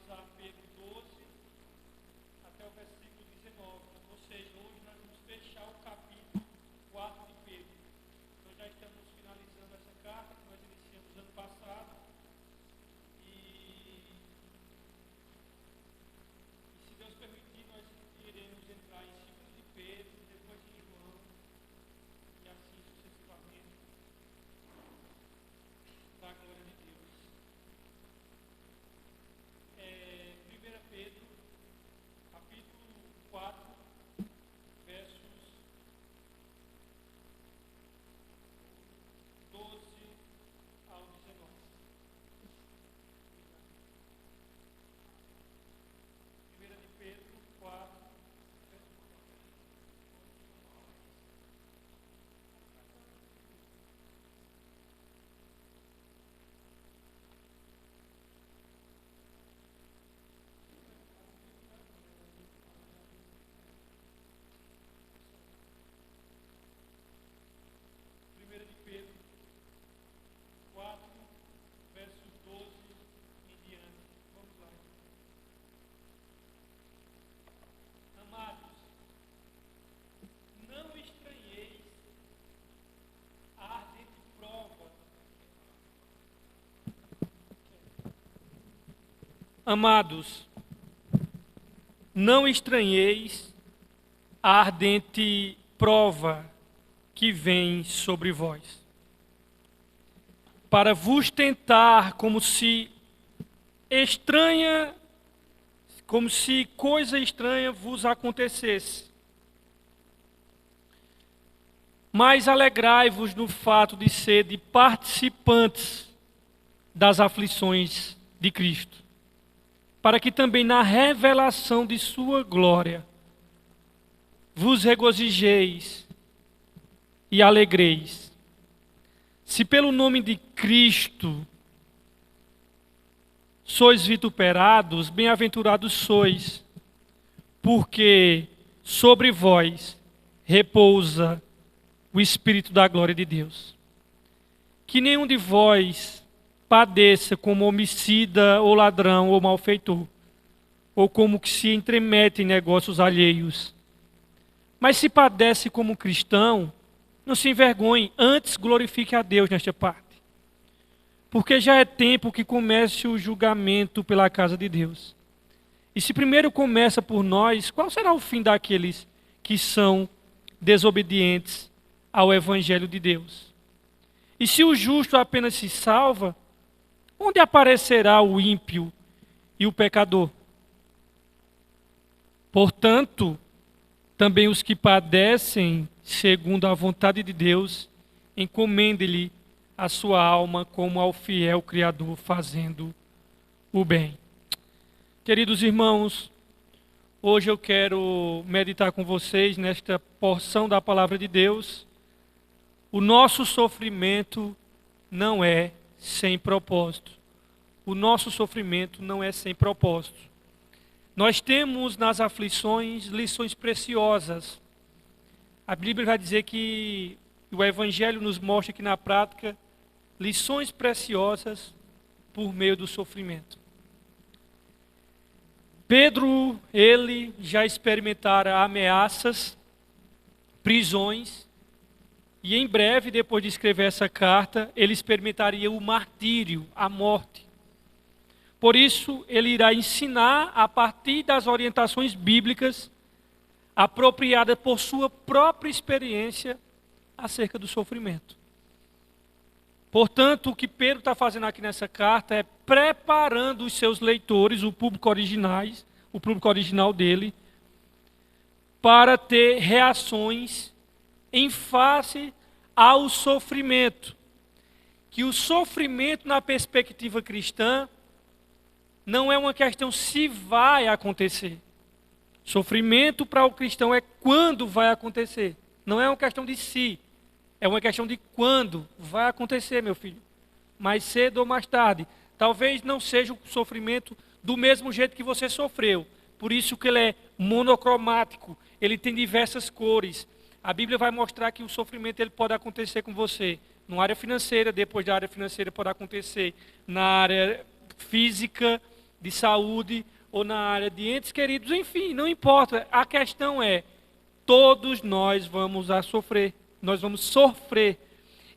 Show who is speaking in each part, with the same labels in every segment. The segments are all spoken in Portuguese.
Speaker 1: finalizar Pedro 12 até o versículo 19. Ou seja, hoje nós vamos fechar o capítulo 4 de Pedro. Nós já estamos finalizando essa carta que nós iniciamos ano passado. E se Deus permitir, nós iremos entrar em 2 de Pedro, depois de João, e assim sucessivamente, da glória de Deus. 1 Pedro, capítulo 4, versos 12 ao 19. 1 de Pedro 4, Primeira de Pedro 4, versos 12 em diante. Vamos lá. Amados, não estranheis a ardente prova. Amados, não estranheis a ardente prova que vem sobre vós, para vos tentar como se coisa estranha vos acontecesse. Mas alegrai-vos no fato de serdes participantes das aflições de Cristo, para que também na revelação de sua glória vos regozijeis e alegreis. Se pelo nome de Cristo sois vituperados, bem-aventurados sois, porque sobre vós repousa o Espírito da glória de Deus. Que nenhum de vós padeça como homicida ou ladrão ou malfeitor, ou como que se entremete em negócios alheios. Mas se padece como cristão, não se envergonhe, antes glorifique a Deus nesta parte. Porque já é tempo que comece o julgamento pela casa de Deus. E se primeiro começa por nós, qual será o fim daqueles que são desobedientes ao Evangelho de Deus? E se o justo apenas se salva, onde aparecerá o ímpio e o pecador? Portanto, também os que padecem segundo a vontade de Deus, encomende-lhe a sua alma como ao fiel Criador, fazendo o bem. Queridos irmãos, hoje eu quero meditar com vocês nesta porção da palavra de Deus. O nosso sofrimento não é sem propósito. O nosso sofrimento não é sem propósito. Nós temos nas aflições lições preciosas. A Bíblia vai dizer que o Evangelho nos mostra que na prática lições preciosas por meio do sofrimento. Pedro, ele já experimentara ameaças, prisões, e em breve, depois de escrever essa carta, ele experimentaria o martírio, a morte. Por isso, ele irá ensinar a partir das orientações bíblicas apropriada por sua própria experiência acerca do sofrimento. Portanto, o que Pedro está fazendo aqui nessa carta é preparando os seus leitores, o público original dele, para ter reações em face ao sofrimento. Que o sofrimento, na perspectiva cristã, não é uma questão se vai acontecer. Sofrimento para o cristão é quando vai acontecer. Não é uma questão de se, é uma questão de quando vai acontecer, meu filho. Mais cedo ou mais tarde. Talvez não seja o sofrimento do mesmo jeito que você sofreu. Por isso que ele é monocromático, ele tem diversas cores. A Bíblia vai mostrar que o sofrimento ele pode acontecer com você. Na área financeira, depois da área financeira pode acontecer na área física, de saúde ou na área de entes queridos, enfim, não importa. A questão é, todos nós vamos sofrer. Nós vamos sofrer.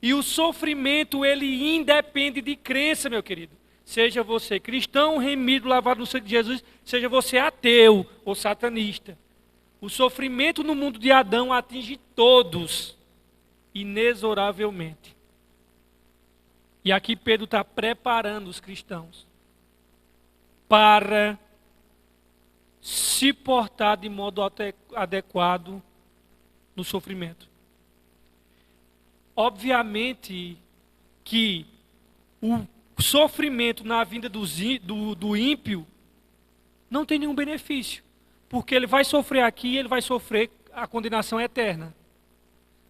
Speaker 1: E o sofrimento, ele independe de crença, meu querido. Seja você cristão, remido, lavado no sangue de Jesus, seja você ateu ou satanista. O sofrimento no mundo de Adão atinge todos, inexoravelmente. E aqui Pedro está preparando os cristãos para se portar de modo adequado no sofrimento. Obviamente que o sofrimento na vinda do ímpio não tem nenhum benefício, porque ele vai sofrer aqui e ele vai sofrer a condenação eterna.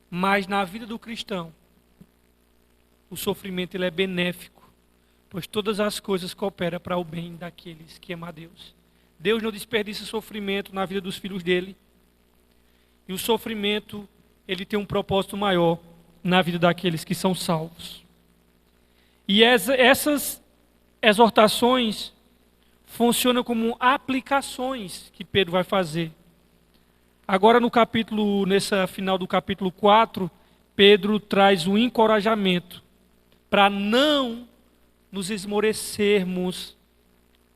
Speaker 1: Mas na vida do cristão, o sofrimento ele é benéfico, pois todas as coisas cooperam para o bem daqueles que amam a Deus. Deus não desperdiça sofrimento na vida dos filhos dele. E o sofrimento, ele tem um propósito maior na vida daqueles que são salvos. E essas exortações funcionam como aplicações que Pedro vai fazer. Agora nessa final do capítulo 4, Pedro traz um encorajamento para não nos esmorecermos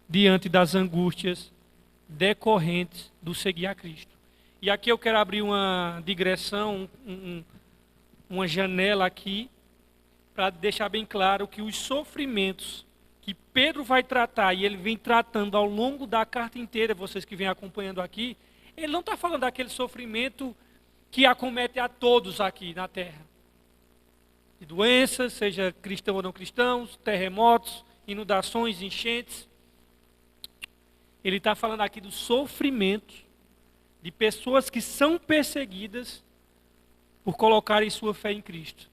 Speaker 1: diante das angústias decorrentes do seguir a Cristo. E aqui eu quero abrir uma digressão, uma janela aqui, para deixar bem claro que os sofrimentos que Pedro vai tratar, e ele vem tratando ao longo da carta inteira, vocês que vêm acompanhando aqui, ele não está falando daquele sofrimento que acomete a todos aqui na terra. De doenças, seja cristão ou não cristãos, terremotos, inundações, enchentes. Ele está falando aqui do sofrimento de pessoas que são perseguidas por colocarem sua fé em Cristo.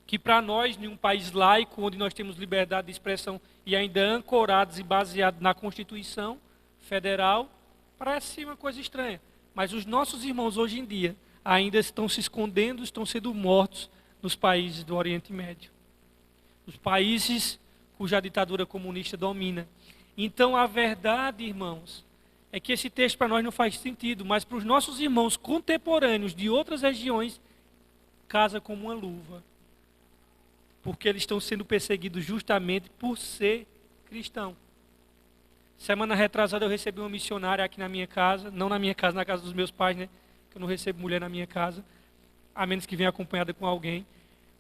Speaker 1: Que para nós, em um país laico, onde nós temos liberdade de expressão e ainda ancorados e baseados na Constituição Federal, parece uma coisa estranha. Mas os nossos irmãos hoje em dia ainda estão se escondendo, estão sendo mortos nos países do Oriente Médio. Os países cuja ditadura comunista domina. Então a verdade, irmãos, é que esse texto para nós não faz sentido, mas para os nossos irmãos contemporâneos de outras regiões, casa como uma luva. Porque eles estão sendo perseguidos justamente por ser cristão. Semana retrasada eu recebi uma missionária aqui na minha casa, não na minha casa, na casa dos meus pais, né? Que eu não recebo mulher na minha casa, a menos que venha acompanhada com alguém.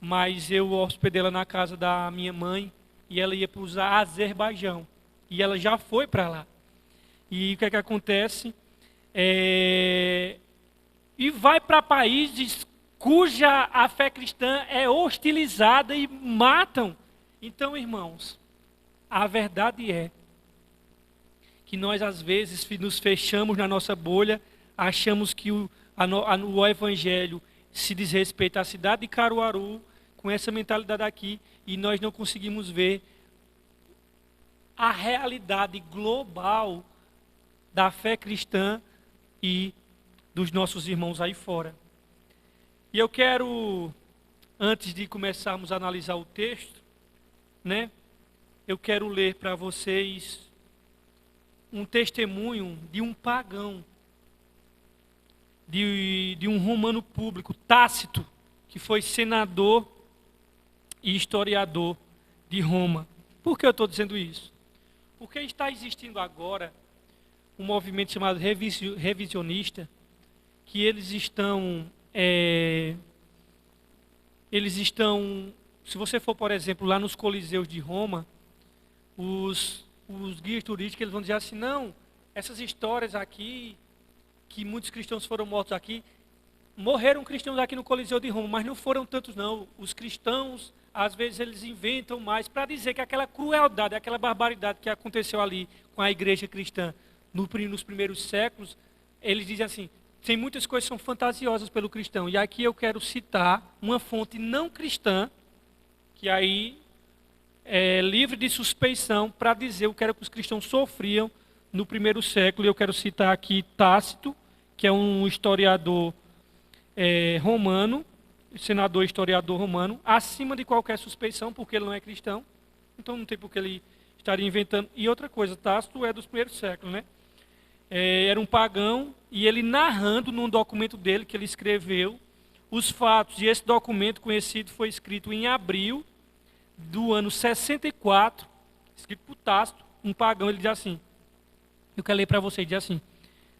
Speaker 1: Mas eu hospedei ela na casa da minha mãe e ela ia para o Azerbaijão. E ela já foi para lá. E o que é que acontece? E vai para países cuja a fé cristã é hostilizada e matam. Então, irmãos, a verdade é que nós às vezes nos fechamos na nossa bolha, achamos que o evangelho se diz respeito à cidade de Caruaru, com essa mentalidade aqui, e nós não conseguimos ver a realidade global da fé cristã e dos nossos irmãos aí fora. E eu quero, antes de começarmos a analisar o texto, né, eu quero ler para vocês um testemunho de um pagão, de um romano público, Tácito, que foi senador e historiador de Roma. Por que eu estou dizendo isso? Porque está existindo agora um movimento chamado revisionista, que eles estão, se você for, por exemplo, lá nos Coliseus de Roma, os guias turísticos eles vão dizer assim, não, essas histórias aqui, que muitos cristãos foram mortos aqui, morreram cristãos aqui no Coliseu de Roma, mas não foram tantos não. Os cristãos, às vezes, eles inventam mais para dizer que aquela crueldade, aquela barbaridade que aconteceu ali com a igreja cristã nos primeiros séculos, eles dizem assim, tem muitas coisas que são fantasiosas pelo cristão. E aqui eu quero citar uma fonte não cristã, que aí é livre de suspeição, para dizer o que era que os cristãos sofriam no primeiro século. E eu quero citar aqui Tácito, que é um historiador romano, senador e historiador romano, acima de qualquer suspeição, porque ele não é cristão, então não tem por que ele estaria inventando. E outra coisa, Tácito é dos primeiros séculos, né? Era um pagão, e ele narrando num documento dele que ele escreveu os fatos. E esse documento conhecido foi escrito em abril do ano 64, escrito por Tácito, um pagão. Ele diz assim, eu quero ler para vocês, diz assim: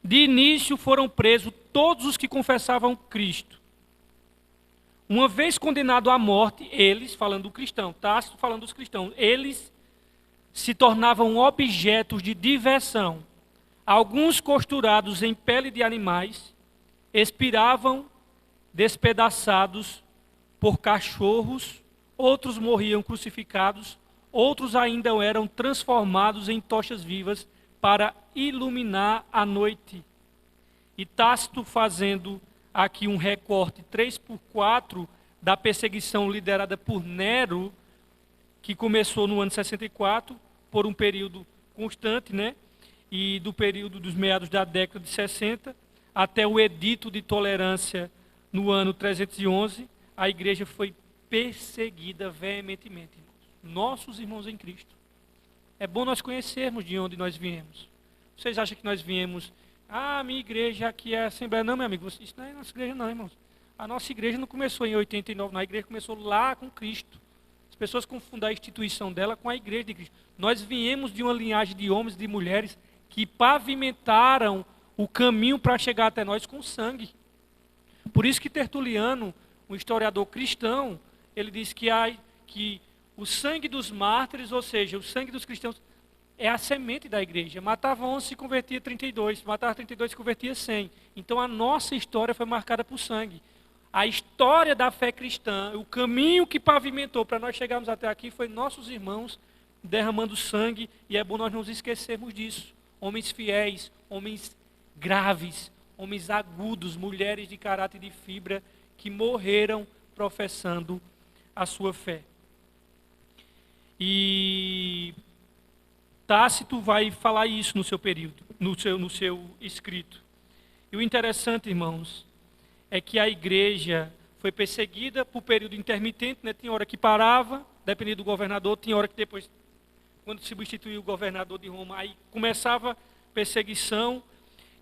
Speaker 1: de início foram presos todos os que confessavam Cristo. Uma vez condenados à morte, eles, falando do cristão, Tácito falando dos cristãos, eles se tornavam objetos de diversão. Alguns costurados em pele de animais, expiravam despedaçados por cachorros, outros morriam crucificados, outros ainda eram transformados em tochas vivas para iluminar a noite. E Tácito fazendo aqui um recorte 3x4 da perseguição liderada por Nero, que começou no ano 64, por um período constante, né? E do período dos meados da década de 60, até o edito de tolerância no ano 311, a igreja foi perseguida veementemente. Nossos irmãos em Cristo. É bom nós conhecermos de onde nós viemos. Vocês acham que nós viemos... minha igreja aqui é a Assembleia. Não, meu amigo, isso não é nossa igreja não, irmãos. A nossa igreja não começou em 89, não. A igreja começou lá com Cristo. As pessoas confundem a instituição dela com a igreja de Cristo. Nós viemos de uma linhagem de homens e de mulheres que pavimentaram o caminho para chegar até nós com sangue. Por isso que Tertuliano, um historiador cristão, ele diz que o sangue dos mártires, ou seja, o sangue dos cristãos, é a semente da igreja. Matava 11, se convertia 32. Matava 32, se convertia 100. Então a nossa história foi marcada por sangue. A história da fé cristã, o caminho que pavimentou para nós chegarmos até aqui, foi nossos irmãos derramando sangue. E é bom nós não nos esquecermos disso. Homens fiéis, homens graves, homens agudos, mulheres de caráter e de fibra, que morreram professando a sua fé. E Tácito vai falar isso no seu período, no seu escrito. E o interessante, irmãos, é que a igreja foi perseguida por período intermitente, né? Tinha hora que parava, dependia do governador, tinha hora que depois, quando se substituiu o governador de Roma, aí começava perseguição,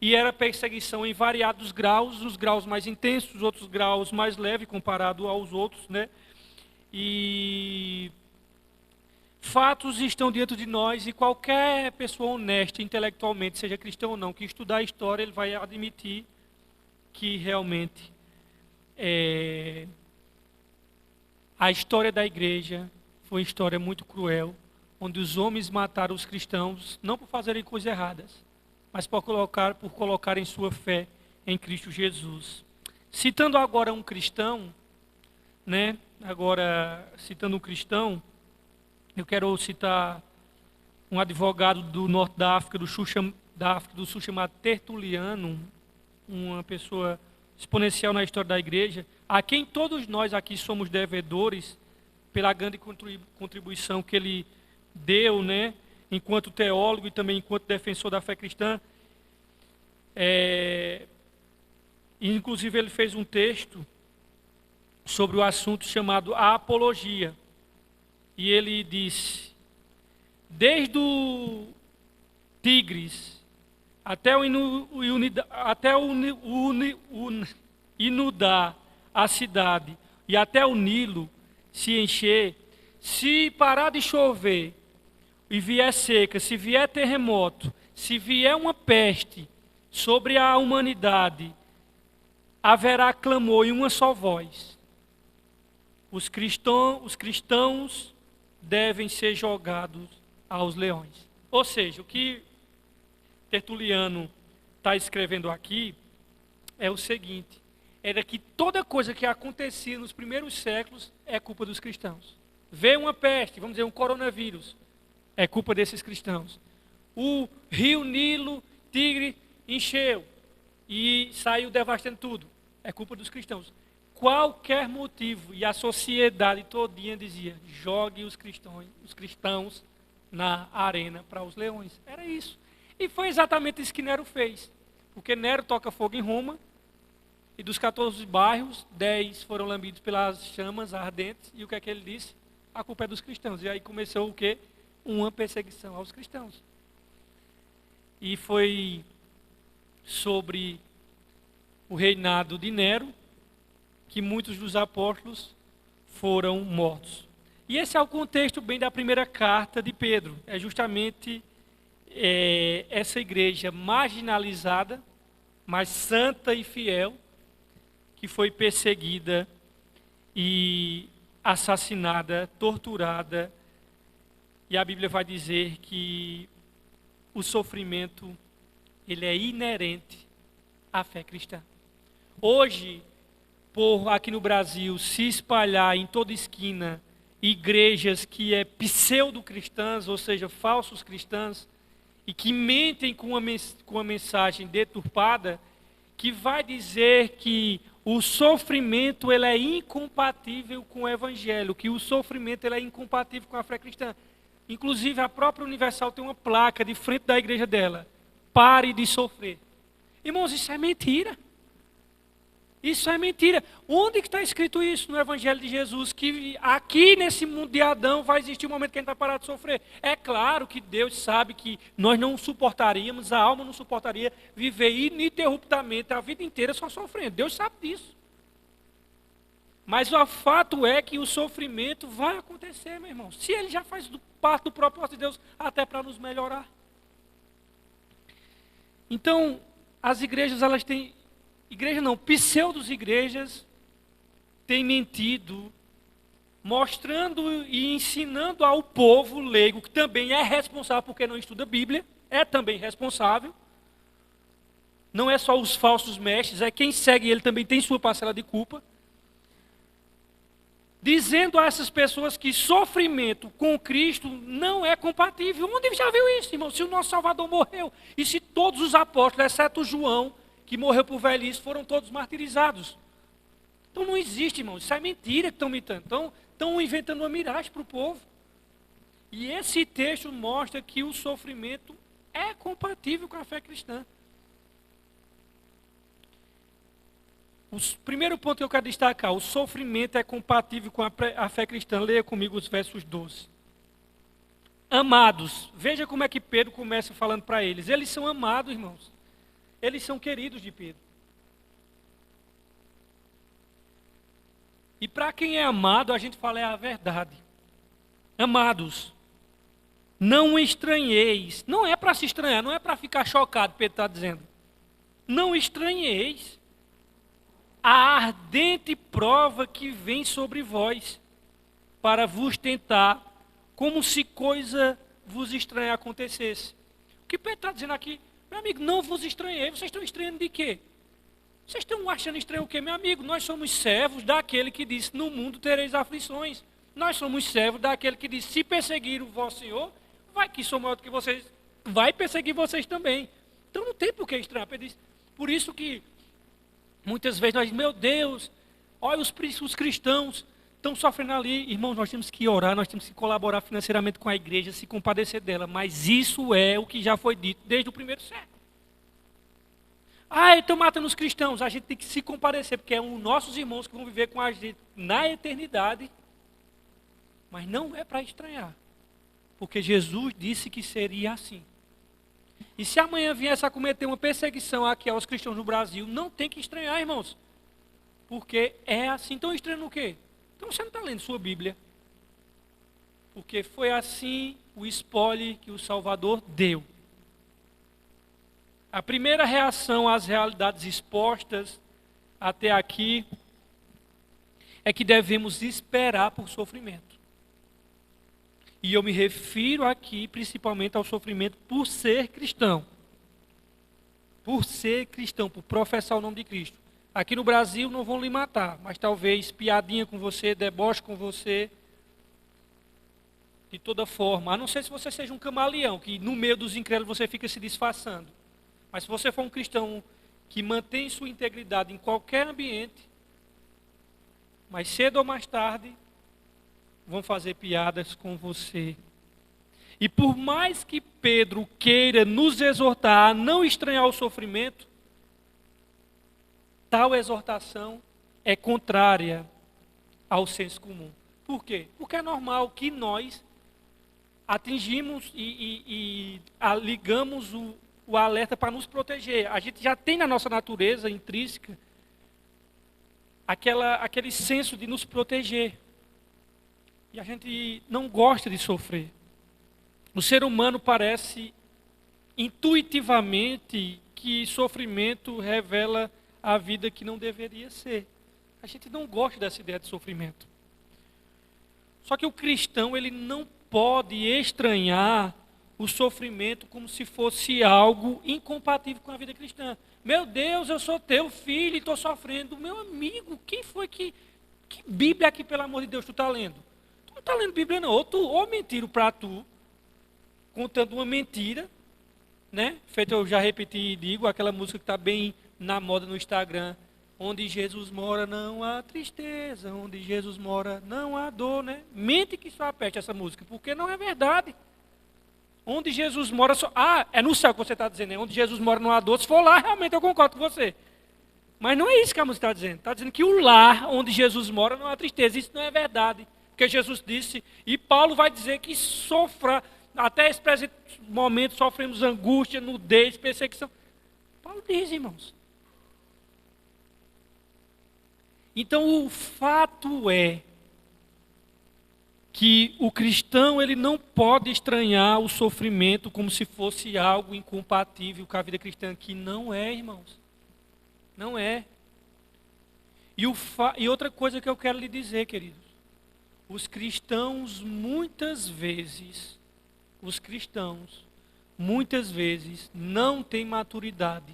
Speaker 1: e era perseguição em variados graus, os graus mais intensos, os outros graus mais leves comparado aos outros, né? E fatos estão diante de nós, e qualquer pessoa honesta intelectualmente, seja cristão ou não, que estudar a história, ele vai admitir que realmente a história da igreja foi uma história muito cruel, onde os homens mataram os cristãos, não por fazerem coisas erradas, mas por colocarem sua fé em Cristo Jesus. Citando agora um cristão, né? Agora, citando um cristão, eu quero citar um advogado do norte da África do Sul, chamado Tertuliano, uma pessoa exponencial na história da igreja, a quem todos nós aqui somos devedores pela grande contribuição que ele deu, né, enquanto teólogo e também enquanto defensor da fé cristã. Inclusive ele fez um texto sobre o assunto chamado A Apologia. E ele disse: desde o Tigres até inundar a cidade e até o Nilo se encher, se parar de chover e vier seca, se vier terremoto, se vier uma peste sobre a humanidade, haverá clamor em uma só voz. Os cristãos devem ser jogados aos leões. Ou seja, o que Tertuliano está escrevendo aqui é o seguinte: era que toda coisa que acontecia nos primeiros séculos é culpa dos cristãos. Veio uma peste, vamos dizer, um coronavírus, é culpa desses cristãos. O rio Nilo, Tigre, encheu e saiu devastando tudo, é culpa dos cristãos. Qualquer motivo, e a sociedade todinha dizia: jogue os cristãos na arena para os leões. Era isso. E foi exatamente isso que Nero fez. Porque Nero toca fogo em Roma, e dos 14 bairros, 10 foram lambidos pelas chamas ardentes. E o que é que ele disse? A culpa é dos cristãos. E aí começou o quê? uma perseguição aos cristãos. E foi sobre o reinado de Nero que muitos dos apóstolos foram mortos. E esse é o contexto bem da primeira carta de Pedro. É justamente essa igreja marginalizada, mas santa e fiel, que foi perseguida e assassinada, torturada. E a Bíblia vai dizer que o sofrimento, ele é inerente à fé cristã. Hoje, por aqui no Brasil se espalhar em toda esquina igrejas que é pseudo-cristãs, ou seja, falsos cristãos, e que mentem com uma mensagem deturpada, que vai dizer que o sofrimento ele é incompatível com o evangelho, que o sofrimento ele é incompatível com a fé cristã. Inclusive a própria Universal tem uma placa de frente da igreja dela: pare de sofrer. Irmãos, isso é mentira. Isso é mentira. Onde que está escrito isso no Evangelho de Jesus? Que aqui nesse mundo de Adão vai existir um momento que a gente vai parar de sofrer. É claro que Deus sabe que nós não suportaríamos, a alma não suportaria viver ininterruptamente a vida inteira só sofrendo. Deus sabe disso. Mas o fato é que o sofrimento vai acontecer, meu irmão. Se ele já faz parte do propósito de Deus, até para nos melhorar. Então, as igrejas, elas têm... Igreja não, pseudos-igrejas têm mentido, mostrando e ensinando ao povo leigo, que também é responsável porque não estuda a Bíblia, é também responsável. Não é só os falsos mestres, é quem segue ele também tem sua parcela de culpa. Dizendo a essas pessoas que sofrimento com Cristo não é compatível. Onde já viu isso, irmão? Se o nosso Salvador morreu, e se todos os apóstolos, exceto João, que morreu por velhice, foram todos martirizados. Então não existe, irmão. Isso é mentira que estão imitando. Estão inventando uma miragem para o povo. E esse texto mostra que o sofrimento é compatível com a fé cristã. O primeiro ponto que eu quero destacar: o sofrimento é compatível com a fé cristã. Leia comigo os versos 12. Amados, veja como é que Pedro começa falando para eles. Eles são amados, irmãos. Eles são queridos de Pedro. E para quem é amado, a gente fala a verdade. Amados, não estranheis. Não é para se estranhar, não é para ficar chocado, Pedro está dizendo. Não estranheis a ardente prova que vem sobre vós, para vos tentar, como se coisa vos estranha acontecesse. O que Pedro está dizendo aqui? Meu amigo, não vos estranhei. Vocês estão estranhando de quê? Vocês estão achando estranho o quê, meu amigo? Nós somos servos daquele que disse: no mundo tereis aflições. Nós somos servos daquele que disse: se perseguir o vosso Senhor, vai que sou maior do que vocês, vai perseguir vocês também. Então não tem por que estranhar. Por isso que muitas vezes nós dizemos: meu Deus, olha os cristãos estão sofrendo ali. Irmãos, nós temos que orar, nós temos que colaborar financeiramente com a igreja, se compadecer dela. Mas isso é o que já foi dito desde o primeiro século. Estão matando os cristãos. A gente tem que se compadecer, porque é os nossos irmãos que vão viver com a gente na eternidade. Mas não é para estranhar, porque Jesus disse que seria assim. E se amanhã viesse a cometer uma perseguição aqui aos cristãos no Brasil, não tem que estranhar, irmãos. Porque é assim. Estão estranhando o quê? Então você não está lendo sua Bíblia. Porque foi assim o spoiler que o Salvador deu. A primeira reação às realidades expostas até aqui é que devemos esperar por sofrimento. E eu me refiro aqui principalmente ao sofrimento por ser cristão. Por ser cristão, por professar o nome de Cristo. Aqui no Brasil não vão lhe matar, mas talvez piadinha com você, deboche com você, de toda forma. A não ser se você seja um camaleão, que no meio dos incrédulos você fica se disfarçando. Mas se você for um cristão que mantém sua integridade em qualquer ambiente, mais cedo ou mais tarde, vão fazer piadas com você. E por mais que Pedro queira nos exortar a não estranhar o sofrimento, tal exortação é contrária ao senso comum. Por quê? Porque é normal que nós atingimos ligamos o alerta para nos proteger. A gente já tem na nossa natureza intrínseca aquele senso de nos proteger. E a gente não gosta de sofrer. O ser humano parece intuitivamente que sofrimento revela a vida que não deveria ser. A gente não gosta dessa ideia de sofrimento. Só que o cristão, ele não pode estranhar o sofrimento como se fosse algo incompatível com a vida cristã. Meu Deus, eu sou teu filho e estou sofrendo. Meu amigo, quem foi que Bíblia aqui, pelo amor de Deus, tu está lendo? Tu não está lendo Bíblia não, ou mentiro para tu, contando uma mentira, né? Feito, eu já repeti e digo, aquela música que está bem na moda no Instagram, onde Jesus mora não há tristeza, onde Jesus mora não há dor, né? Mente que só aperte essa música, porque não é verdade. Onde Jesus mora só... é no céu que você está dizendo, né? Onde Jesus mora não há dor. Se for lá, realmente eu concordo com você. Mas não é isso que a música está dizendo. Está dizendo que o lar onde Jesus mora não há tristeza. Isso não é verdade. Porque Jesus disse, e Paulo vai dizer que até esse presente momento sofremos angústia, nudez, perseguição. Paulo diz, irmãos. Então o fato é que o cristão, ele não pode estranhar o sofrimento como se fosse algo incompatível com a vida cristã, que não é, irmãos. Não é. E outra coisa que eu quero lhe dizer, queridos. Os cristãos muitas vezes não têm maturidade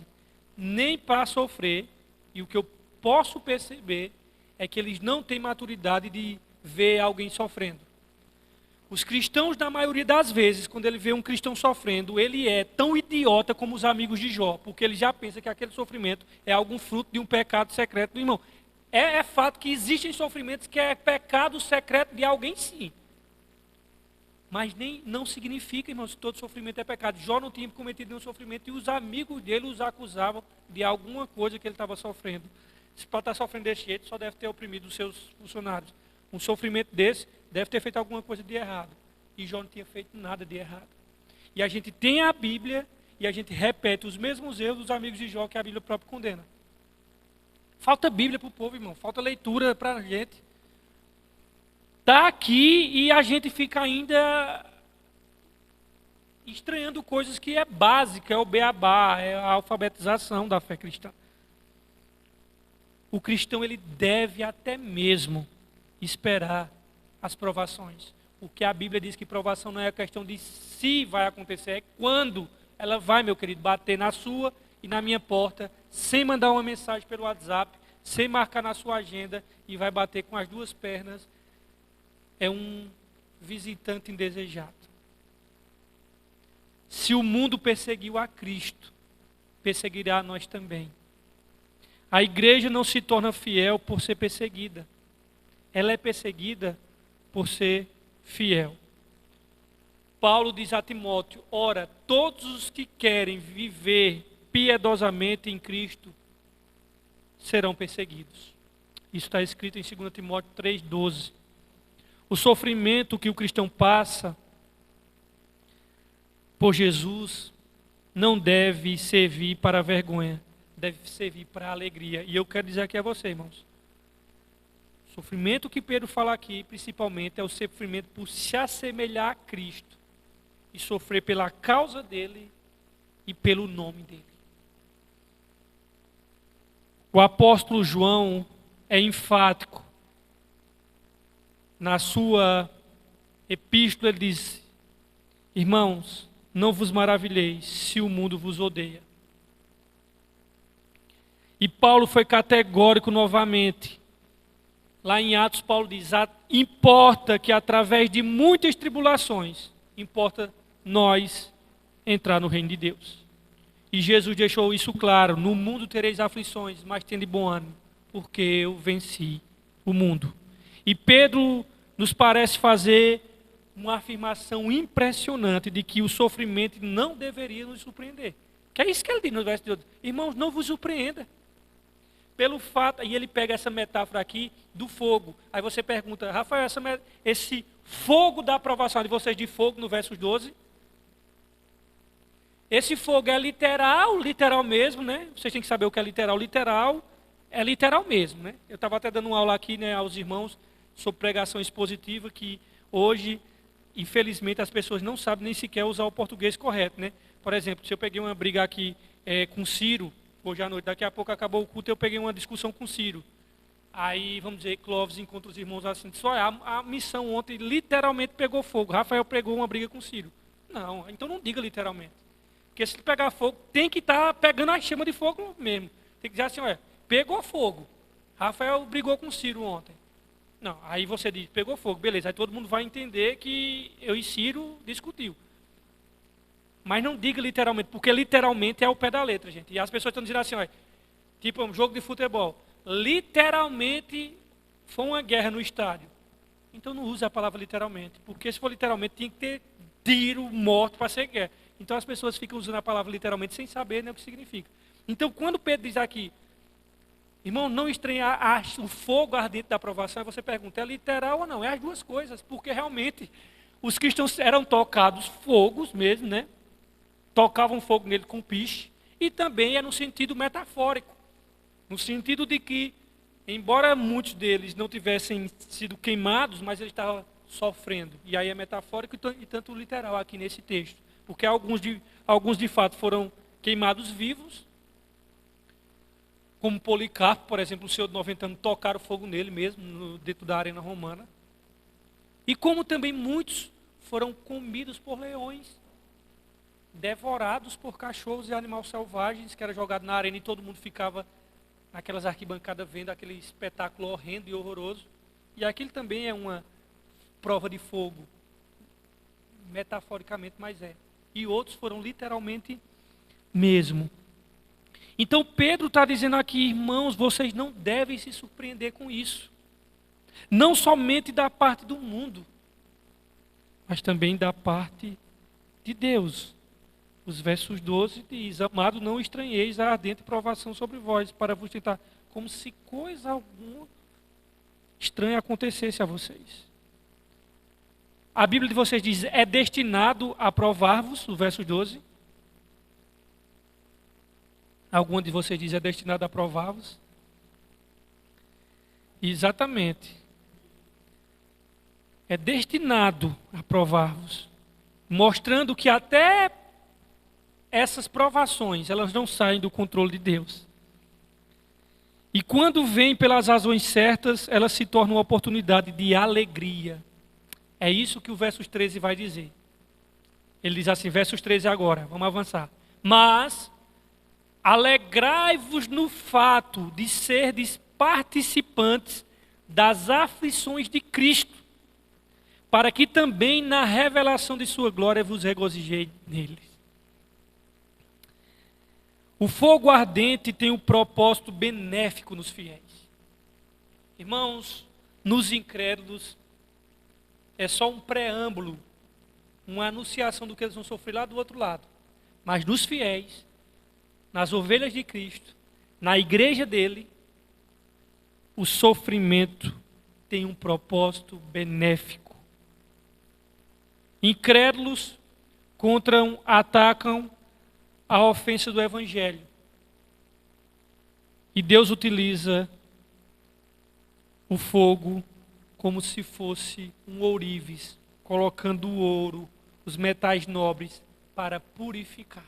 Speaker 1: nem para sofrer, e o que eu posso perceber é que eles não têm maturidade de ver alguém sofrendo. Os cristãos, na maioria das vezes, quando ele vê um cristão sofrendo, ele é tão idiota como os amigos de Jó, porque ele já pensa que aquele sofrimento é algum fruto de um pecado secreto do irmão. É fato que existem sofrimentos que é pecado secreto de alguém, sim. Mas não significa, irmãos, que todo sofrimento é pecado. Jó não tinha cometido nenhum sofrimento e os amigos dele os acusavam de alguma coisa que ele estava sofrendo. Se para estar sofrendo desse jeito, só deve ter oprimido os seus funcionários. Um sofrimento desse deve ter feito alguma coisa de errado. E Jó não tinha feito nada de errado. E a gente tem a Bíblia e a gente repete os mesmos erros dos amigos de Jó que a Bíblia própria condena. Falta Bíblia para o povo, irmão. Falta leitura para a gente. Está aqui e a gente fica ainda estranhando coisas que é básica, é o beabá, é a alfabetização da fé cristã. O cristão, ele deve até mesmo esperar as provações. Porque a Bíblia diz que provação não é a questão de se vai acontecer, é quando ela vai, meu querido, bater na sua e na minha porta, sem mandar uma mensagem pelo WhatsApp, sem marcar na sua agenda, e vai bater com as duas pernas. É um visitante indesejado. Se o mundo perseguiu a Cristo, perseguirá a nós também. A igreja não se torna fiel por ser perseguida. Ela é perseguida por ser fiel. Paulo diz a Timóteo, ora, todos os que querem viver piedosamente em Cristo serão perseguidos. Isso está escrito em 2 Timóteo 3,12. O sofrimento que o cristão passa por Jesus não deve servir para a vergonha, deve servir para a alegria. E eu quero dizer aqui a você, irmãos, o sofrimento que Pedro fala aqui, principalmente, é o sofrimento por se assemelhar a Cristo e sofrer pela causa dele e pelo nome dele. O apóstolo João é enfático. Na sua epístola ele diz, irmãos, não vos maravilheis se o mundo vos odeia. E Paulo foi categórico novamente. Lá em Atos, Paulo diz, importa que através de muitas tribulações, importa nós entrar no reino de Deus. E Jesus deixou isso claro, no mundo tereis aflições, mas tende bom ânimo, porque eu venci o mundo. E Pedro nos parece fazer uma afirmação impressionante de que o sofrimento não deveria nos surpreender. Que é isso que ele diz no verso de 8. Irmãos, não vos surpreenda. Pelo fato, e ele pega essa metáfora aqui do fogo. Aí você pergunta, Rafael, esse fogo da aprovação de vocês de fogo no verso 12. Esse fogo é literal, literal mesmo, né? Vocês têm que saber o que é literal. Literal é literal mesmo, né? Eu estava até dando uma aula aqui, né, aos irmãos sobre pregação expositiva, que hoje, infelizmente, as pessoas não sabem nem sequer usar o português correto, né? Por exemplo, se eu peguei uma briga aqui com Ciro, hoje à noite, daqui a pouco acabou o culto, eu peguei uma discussão com Ciro. Aí, vamos dizer, Clóvis encontra os irmãos assim, disse, olha, a missão ontem literalmente pegou fogo. Rafael pegou uma briga com Ciro. Não, então não diga literalmente. Porque se pegar fogo, tem que estar pegando a chama de fogo mesmo. Tem que dizer assim, olha, pegou fogo. Rafael brigou com Ciro ontem. Não, aí você diz, pegou fogo, beleza. Aí todo mundo vai entender que eu e Ciro discutiu. Mas não diga literalmente, porque literalmente é o pé da letra, gente. E as pessoas estão dizendo assim, olha, tipo um jogo de futebol. Literalmente foi uma guerra no estádio. Então não use a palavra literalmente, porque se for literalmente tinha que ter tiro, morto para ser guerra. Então as pessoas ficam usando a palavra literalmente sem saber, né, o que significa. Então quando Pedro diz aqui, irmão, não estranhar o fogo ardente da aprovação, aí você pergunta, é literal ou não? É as duas coisas, porque realmente os cristãos eram tocados fogos mesmo, né? Tocavam fogo nele com piche, e também é no sentido metafórico. No sentido de que, embora muitos deles não tivessem sido queimados, mas eles estavam sofrendo. E aí é metafórico e tanto literal aqui nesse texto. Porque alguns de fato foram queimados vivos, como Policarpo, por exemplo, o senhor de 90 anos, tocaram fogo nele mesmo, dentro da arena romana. E como também muitos foram comidos por leões, devorados por cachorros e animais selvagens, que era jogado na arena e todo mundo ficava naquelas arquibancadas vendo aquele espetáculo horrendo e horroroso. E aquilo também é uma prova de fogo, metaforicamente, mas é. E outros foram literalmente mesmo. Então Pedro está dizendo aqui, irmãos, vocês não devem se surpreender com isso. Não somente da parte do mundo, mas também da parte de Deus. Os versos 12 diz, amado, não estranheis a ardente provação sobre vós, para vos tentar, como se coisa alguma estranha acontecesse a vocês. A Bíblia de vocês diz, é destinado a provar-vos, o verso 12. Alguma de vocês diz, é destinado a provar-vos? Exatamente. É destinado a provar-vos. Mostrando que até essas provações, elas não saem do controle de Deus. E quando vêm pelas razões certas, elas se tornam uma oportunidade de alegria. É isso que o versos 13 vai dizer. Ele diz assim, versos 13 agora, vamos avançar. Mas alegrai-vos no fato de serdes participantes das aflições de Cristo, para que também na revelação de sua glória vos regozijei neles. O fogo ardente tem um propósito benéfico nos fiéis. Irmãos, nos incrédulos, é só um preâmbulo, uma anunciação do que eles vão sofrer lá do outro lado. Mas nos fiéis, nas ovelhas de Cristo, na igreja dele, o sofrimento tem um propósito benéfico. Incrédulos atacam a ofensa do Evangelho. E Deus utiliza o fogo como se fosse um ourives, colocando o ouro, os metais nobres, para purificar.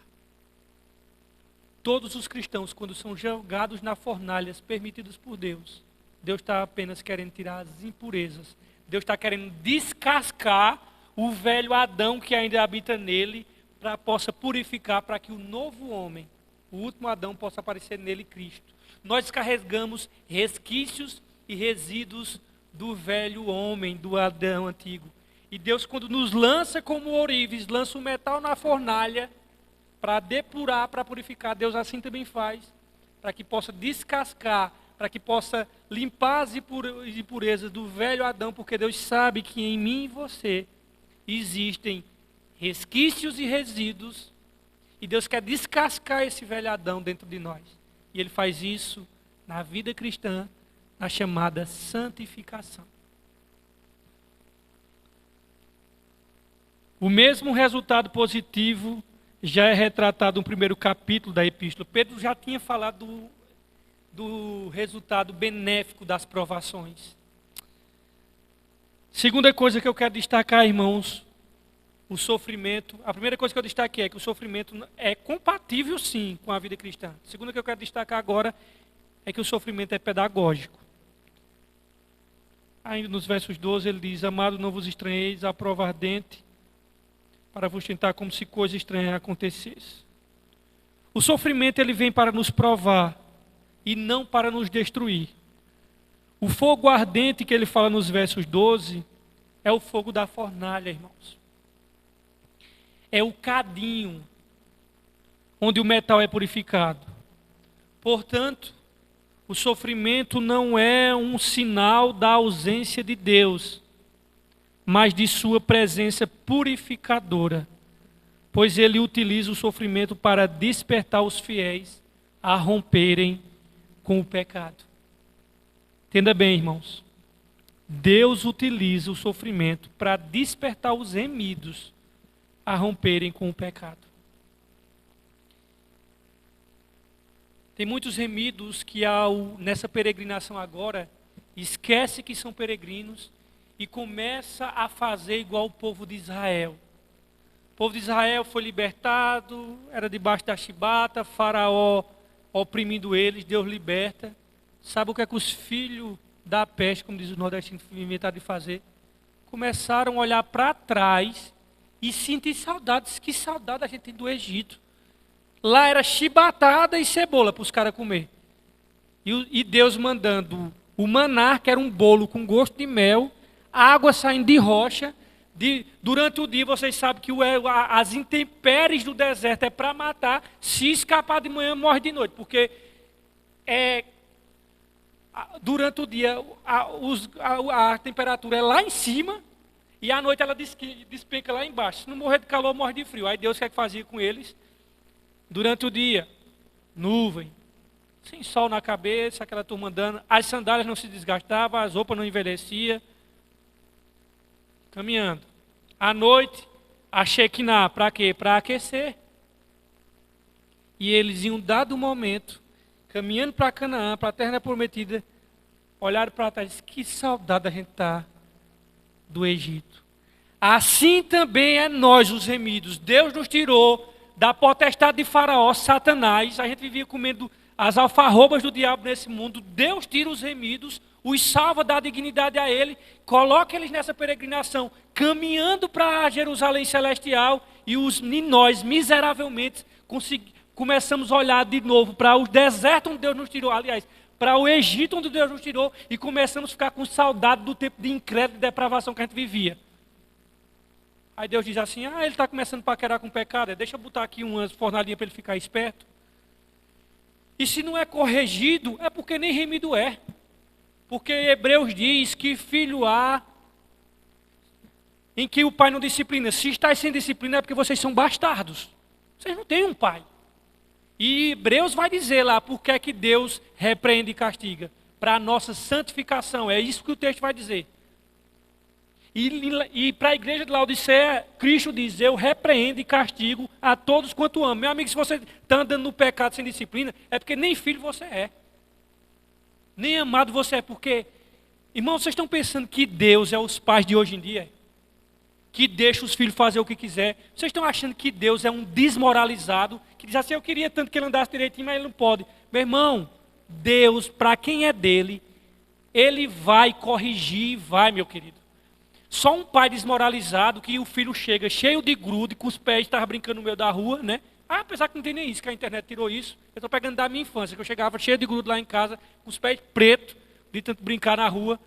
Speaker 1: Todos os cristãos, quando são jogados na fornalhas permitidos por Deus, Deus está apenas querendo tirar as impurezas. Deus está querendo descascar o velho Adão que ainda habita nele, para possa purificar, para que o novo homem, o último Adão, possa aparecer nele, Cristo. Nós carregamos resquícios e resíduos do velho homem, do Adão antigo. E Deus, quando nos lança como ourives, lança o metal na fornalha, para depurar, para purificar, Deus assim também faz, para que possa descascar, para que possa limpar as impurezas do velho Adão, porque Deus sabe que em mim e você existem resquícios e resíduos, e Deus quer descascar esse velho Adão dentro de nós. E Ele faz isso na vida cristã, na chamada santificação. O mesmo resultado positivo já é retratado no primeiro capítulo da epístola. Pedro já tinha falado do resultado benéfico das provações. Segunda coisa que eu quero destacar, irmãos, o sofrimento. A primeira coisa que eu destaquei é que o sofrimento é compatível, sim, com a vida cristã. A segunda que eu quero destacar agora é que o sofrimento é pedagógico. Ainda nos versos 12 ele diz: amado, não vos estranheis à prova ardente, para vos tentar como se coisa estranha acontecesse. O sofrimento ele vem para nos provar e não para nos destruir. O fogo ardente que ele fala nos versos 12 é o fogo da fornalha, irmãos. É o cadinho onde o metal é purificado. Portanto, o sofrimento não é um sinal da ausência de Deus, mas de sua presença purificadora, pois ele utiliza o sofrimento para despertar os fiéis a romperem com o pecado. Entenda bem, irmãos. Deus utiliza o sofrimento para despertar os remidos a romperem com o pecado. Tem muitos remidos que nessa peregrinação agora esquece que são peregrinos e começa a fazer igual o povo de Israel. O povo de Israel foi libertado, era debaixo da chibata, Faraó oprimindo eles, Deus liberta. Sabe o que é que os filhos da peste, como diz o nordestino, inventaram de fazer? Começaram a olhar para trás e sentir saudades. Que saudade a gente tem do Egito. Lá era chibatada e cebola para os caras comer. E Deus mandando o maná, que era um bolo com gosto de mel, água saindo de rocha. Durante o dia vocês sabem que as intempéries do deserto é para matar. Se escapar de manhã, morre de noite. Porque durante o dia a temperatura é lá em cima e à noite ela despenca lá embaixo. Se não morrer de calor, morre de frio. Aí Deus quer que fazia com eles? Durante o dia, nuvem, sem sol na cabeça, aquela turma andando, as sandálias não se desgastavam, as roupas não envelheciam, caminhando. À noite, a Shekinah, para quê? Para aquecer. E eles, em um dado momento, caminhando para Canaã, para a terra prometida, olharam para trás, que saudade a gente está do Egito. Assim também é nós, os remidos. Deus nos tirou da potestade de Faraó, Satanás. A gente vivia comendo as alfarrobas do diabo nesse mundo. Deus tira os remidos, os salva, dá dignidade a ele, coloca eles nessa peregrinação, caminhando para Jerusalém celestial, e nós, miseravelmente, começamos a olhar de novo para o deserto onde Deus nos tirou, aliás, para o Egito onde Deus nos tirou, e começamos a ficar com saudade do tempo de incrédito e depravação que a gente vivia. Aí Deus diz assim: ele está começando a paquerar com pecado, deixa eu botar aqui umas fornalhinhas para ele ficar esperto. E se não é corrigido, é porque nem remido é. Porque Hebreus diz que filho há em que o pai não disciplina. Se está sem disciplina é porque vocês são bastardos. Vocês não têm um pai. E Hebreus vai dizer lá por que é que Deus repreende e castiga. Para a nossa santificação, é isso que o texto vai dizer. E para a igreja de Laodiceia, Cristo diz: eu repreendo e castigo a todos quanto amo. Meu amigo, se você está andando no pecado sem disciplina, é porque nem filho você é. Nem amado você é. Porque, irmãos, vocês estão pensando que Deus é os pais de hoje em dia? Que deixa os filhos fazer o que quiser? Vocês estão achando que Deus é um desmoralizado, que diz assim: eu queria tanto que ele andasse direitinho, mas ele não pode. Meu irmão, Deus, para quem é dele, ele vai corrigir, vai, meu querido. Só um pai desmoralizado que o filho chega cheio de grude, com os pés, estava brincando no meio da rua, né? Apesar que não tem nem isso, que a internet tirou isso. Eu estou pegando da minha infância, que eu chegava cheio de grude lá em casa, com os pés pretos, de tanto brincar na rua.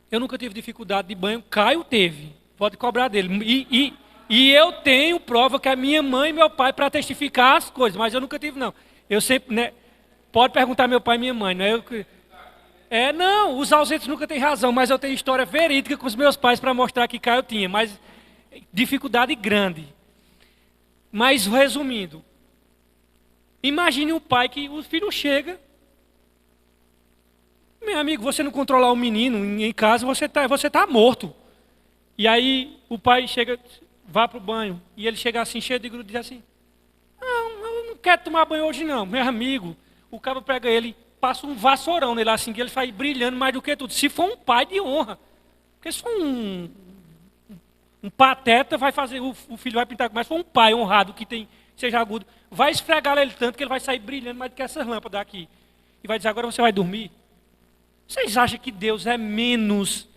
Speaker 1: Eu nunca tive dificuldade de banho, Caio teve, pode cobrar dele. E eu tenho prova que a minha mãe e meu pai para testificar as coisas, mas eu nunca tive não. Eu sempre, né? Pode perguntar meu pai e minha mãe, não é eu que... não, os ausentes nunca têm razão, mas eu tenho história verídica com os meus pais para mostrar que Caio tinha, mas dificuldade grande. Mas resumindo, imagine um pai que o filho chega, meu amigo, você não controlar o menino em casa, você tá morto. E aí O pai chega, vá para o banho, e ele chega assim, cheio de grudo, e diz assim, não, eu não quero tomar banho hoje não, meu amigo. O cabo pega ele, passa um vassourão nele assim, que ele sai brilhando mais do que tudo. Se for um pai de honra. Porque se for um pateta, vai fazer, o filho vai pintar, mas se for um pai honrado, que seja agudo, vai esfregar ele tanto que ele vai sair brilhando mais do que essas lâmpadas aqui. E vai dizer, agora você vai dormir? Vocês acham que Deus é menos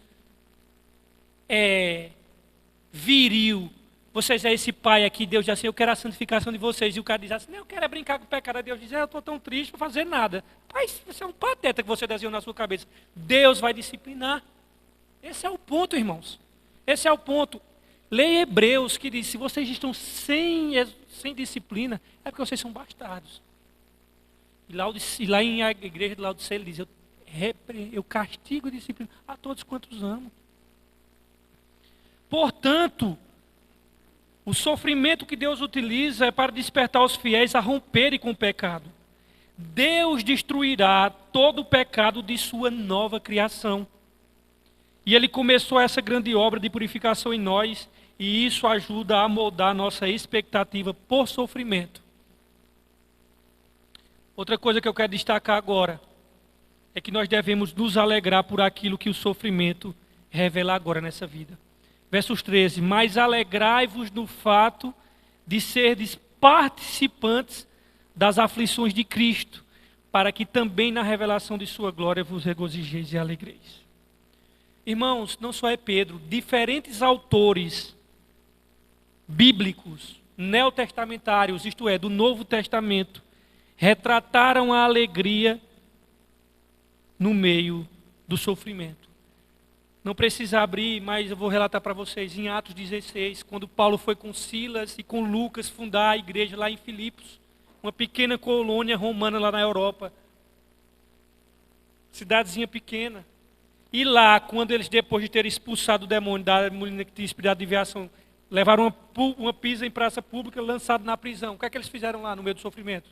Speaker 1: viril? Vocês é esse pai aqui, Deus diz assim, eu quero a santificação de vocês. E o cara diz assim, não, eu quero é brincar com o pecado. Deus diz, eu estou tão triste para fazer nada. Pai, você é um pateta que você desenhou na sua cabeça. Deus vai disciplinar. Esse é o ponto, irmãos. Esse é o ponto. Leia Hebreus, que diz, se vocês estão sem disciplina, é porque vocês são bastardos. E lá em a igreja de Laodiceia, ele diz, eu castigo e disciplina a todos quantos amo. Portanto, o sofrimento que Deus utiliza é para despertar os fiéis a romperem com o pecado. Deus destruirá todo o pecado de sua nova criação. E Ele começou essa grande obra de purificação em nós, e isso ajuda a moldar nossa expectativa por sofrimento. Outra coisa que eu quero destacar agora é que nós devemos nos alegrar por aquilo que o sofrimento revela agora nessa vida. Versos 13, mas alegrai-vos no fato de serdes participantes das aflições de Cristo, para que também na revelação de sua glória vos regozijeis e alegreis. Irmãos, não só é Pedro, diferentes autores bíblicos, neotestamentários, isto é, do Novo Testamento, retrataram a alegria no meio do sofrimento. Não precisa abrir, mas eu vou relatar para vocês em Atos 16, quando Paulo foi com Silas e com Lucas fundar a igreja lá em Filipos, uma pequena colônia romana lá na Europa, cidadezinha pequena. E lá, quando eles, depois de terem expulsado o demônio da menina que tinha espírito de desviação, levaram uma pisa em praça pública, lançado na prisão. O que é que eles fizeram lá no meio do sofrimento?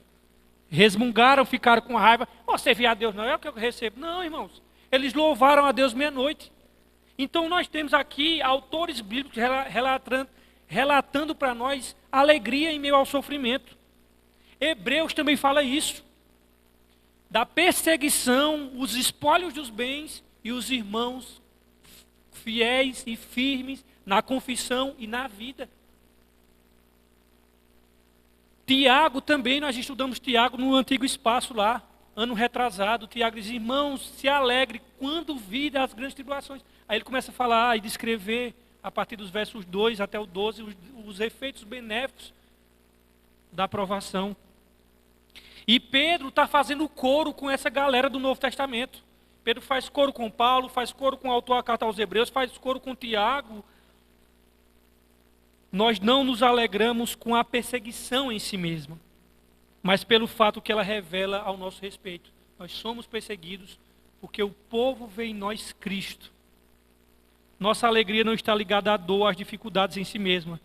Speaker 1: Resmungaram, ficaram com raiva. Você via a Deus, não é o que eu recebo. Não, irmãos. Eles louvaram a Deus meia-noite. Então nós temos aqui autores bíblicos relatando para nós alegria em meio ao sofrimento. Hebreus também fala isso. Da perseguição, os espólios dos bens e os irmãos fiéis e firmes na confissão e na vida. Tiago também, nós estudamos Tiago no antigo espaço lá, ano retrasado. Tiago diz, irmãos, se alegre quando vir as grandes tribulações. Aí ele começa a falar e descrever, a partir dos versos 2 até o 12, os efeitos benéficos da aprovação. E Pedro está fazendo coro com essa galera do Novo Testamento. Pedro faz coro com Paulo, faz coro com o autor da carta aos Hebreus, faz coro com Tiago. Nós não nos alegramos com a perseguição em si mesma, mas pelo fato que ela revela ao nosso respeito. Nós somos perseguidos porque o povo vê em nós Cristo. Nossa alegria não está ligada à dor, às dificuldades em si mesma,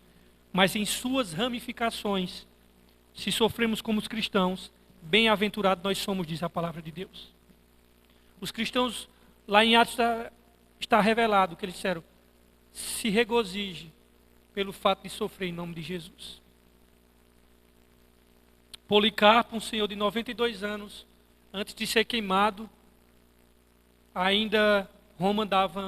Speaker 1: mas em suas ramificações. Se sofremos como os cristãos, bem-aventurados nós somos, diz a palavra de Deus. Os cristãos, lá em Atos está revelado que eles disseram, se regozije pelo fato de sofrer em nome de Jesus. Policarpo, um senhor de 92 anos, antes de ser queimado, ainda Roma dava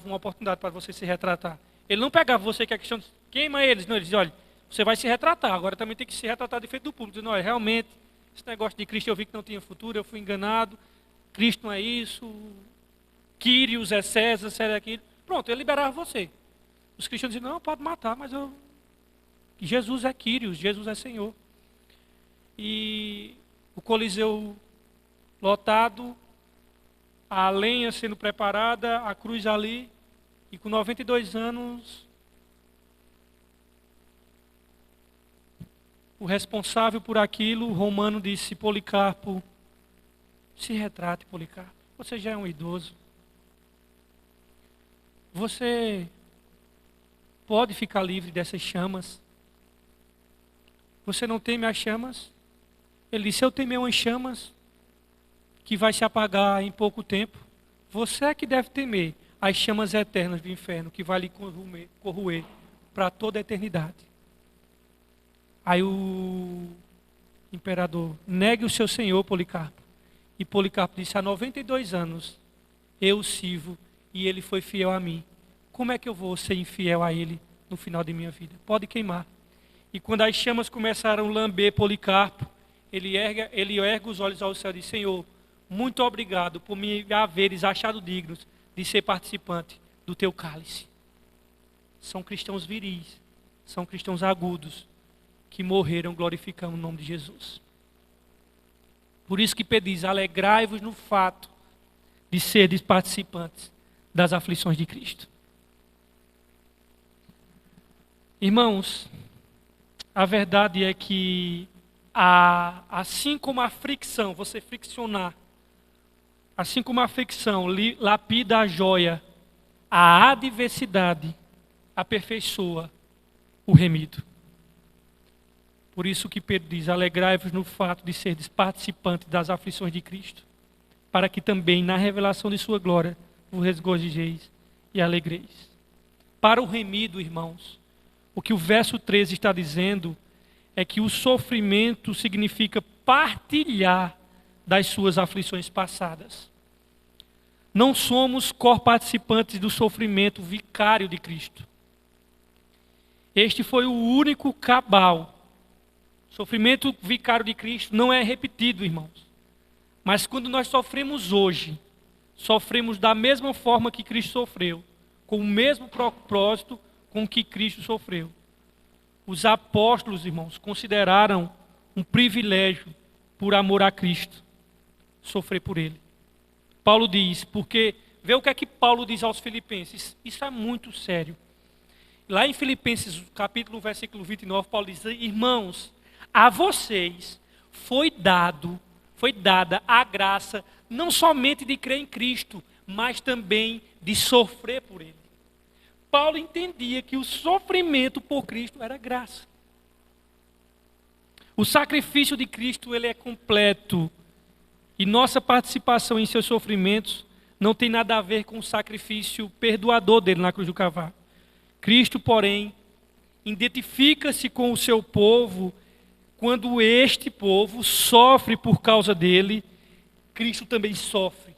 Speaker 1: uma oportunidade para você se retratar. Ele não pegava você que é cristão, queima eles. Não, ele dizia, olha, você vai se retratar, agora também tem que se retratar de frente do público. Dizendo, olha, realmente, esse negócio de Cristo eu vi que não tinha futuro, eu fui enganado, Cristo não é isso, Quírios é César, César é aquilo. Pronto, ele liberava você. Os cristãos diziam, não, pode matar, mas Jesus é Quírios, Jesus é Senhor. E o Coliseu lotado, a lenha sendo preparada, a cruz ali, e com 92 anos, o responsável por aquilo, o romano, disse, Policarpo, se retrate, Policarpo, você já é um idoso. Você pode ficar livre dessas chamas. Você não teme as chamas? Ele disse, eu temo umas chamas que vai se apagar em pouco tempo. Você é que deve temer as chamas eternas do inferno, que vai lhe corroer para toda a eternidade. Aí o imperador: negue o seu senhor, Policarpo. E Policarpo disse: há 92 anos eu o sirvo e ele foi fiel a mim. Como é que eu vou ser infiel a ele no final de minha vida? Pode queimar. E quando as chamas começaram a lamber Policarpo, ele ergue os olhos ao céu e diz: Senhor, muito obrigado por me haveres achado dignos de ser participante do teu cálice. São cristãos viris, são cristãos agudos, que morreram glorificando o nome de Jesus. Por isso que pedis: alegrai-vos no fato de seres participantes das aflições de Cristo. Irmãos, a verdade é que assim como a fricção, você friccionar, assim como a fricção lapida a joia, a adversidade aperfeiçoa o remido. Por isso que Pedro diz: alegrai-vos no fato de seres participantes das aflições de Cristo, para que também na revelação de sua glória vos regozijeis e alegreis. Para o remido, irmãos, o que o verso 13 está dizendo é que o sofrimento significa partilhar das suas aflições passadas. Não somos co-participantes do sofrimento vicário de Cristo. Este foi o único cabal. O sofrimento vicário de Cristo não é repetido, irmãos. Mas quando nós sofremos hoje, sofremos da mesma forma que Cristo sofreu, com o mesmo propósito com que Cristo sofreu. Os apóstolos, irmãos, consideraram um privilégio, por amor a Cristo, sofrer por Ele. Paulo diz, porque, vê o que é que Paulo diz aos filipenses, isso é muito sério. Lá em Filipenses, capítulo 1, versículo 29, Paulo diz: irmãos, a vocês foi dada a graça, não somente de crer em Cristo, mas também de sofrer por Ele. Paulo entendia que o sofrimento por Cristo era graça. O sacrifício de Cristo, ele é completo. E nossa participação em seus sofrimentos não tem nada a ver com o sacrifício perdoador dele na cruz do Calvário. Cristo, porém, identifica-se com o seu povo. Quando este povo sofre por causa dele, Cristo também sofre.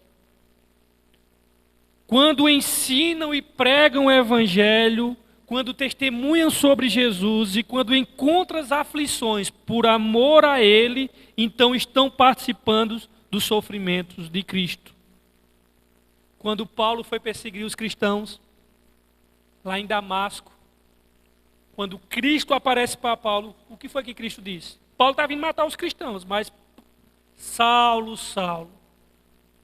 Speaker 1: Quando ensinam e pregam o Evangelho, quando testemunham sobre Jesus e quando encontram as aflições por amor a Ele, então estão participando dos sofrimentos de Cristo. Quando Paulo foi perseguir os cristãos, lá em Damasco, quando Cristo aparece para Paulo, o que foi que Cristo disse? Paulo estava vindo matar os cristãos, mas Saulo, Saulo,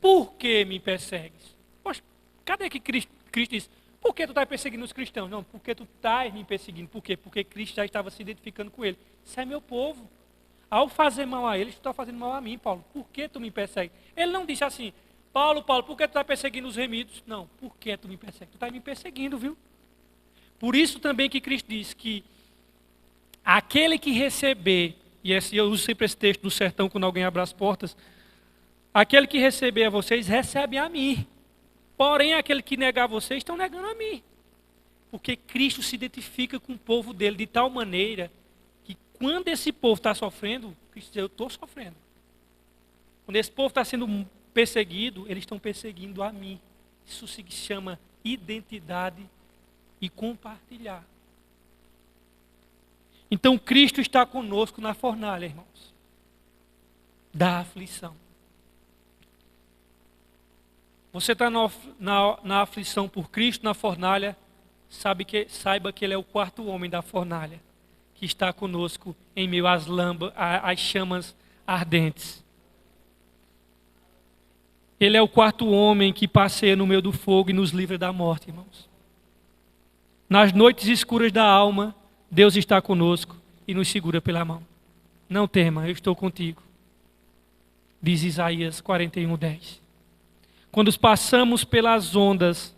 Speaker 1: por que me persegues? Poxa, cadê que Cristo disse? Por que tu estás perseguindo os cristãos? Não, porque tu estás me perseguindo. Por quê? Porque Cristo já estava se identificando com ele. Isso é meu povo. Ao fazer mal a eles, tu está fazendo mal a mim, Paulo. Por que tu me persegue? Ele não disse assim: Paulo, por que tu está perseguindo os remidos? Não, por que tu me persegue? Tu está me perseguindo, viu? Por isso também que Cristo diz que aquele que receber, e eu uso sempre esse texto do sertão quando alguém abre as portas, aquele que receber a vocês, recebe a mim. Porém, aquele que negar a vocês, estão negando a mim. Porque Cristo se identifica com o povo dele de tal maneira que quando esse povo está sofrendo, Cristo diz: eu estou sofrendo. Quando esse povo está sendo perseguido, eles estão perseguindo a mim. Isso se chama identidade e compartilhar. Então Cristo está conosco na fornalha, irmãos, da aflição. Você está na aflição por Cristo na fornalha, saiba que Ele é o quarto homem da fornalha, que está conosco em meio às chamas ardentes. Ele é o quarto homem que passeia no meio do fogo e nos livra da morte, irmãos. Nas noites escuras da alma, Deus está conosco e nos segura pela mão. Não tema, eu estou contigo. Diz Isaías 41:10. Quando passamos pelas ondas,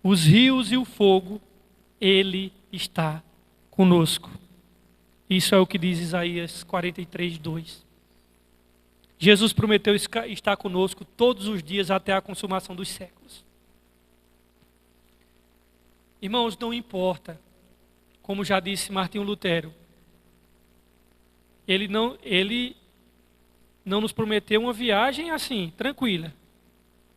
Speaker 1: os rios e o fogo, Ele está conosco. Isso é o que diz Isaías 43:2. Jesus prometeu estar conosco todos os dias até a consumação dos séculos. Irmãos, não importa como já disse Martinho Lutero, ele não nos prometeu uma viagem assim, tranquila,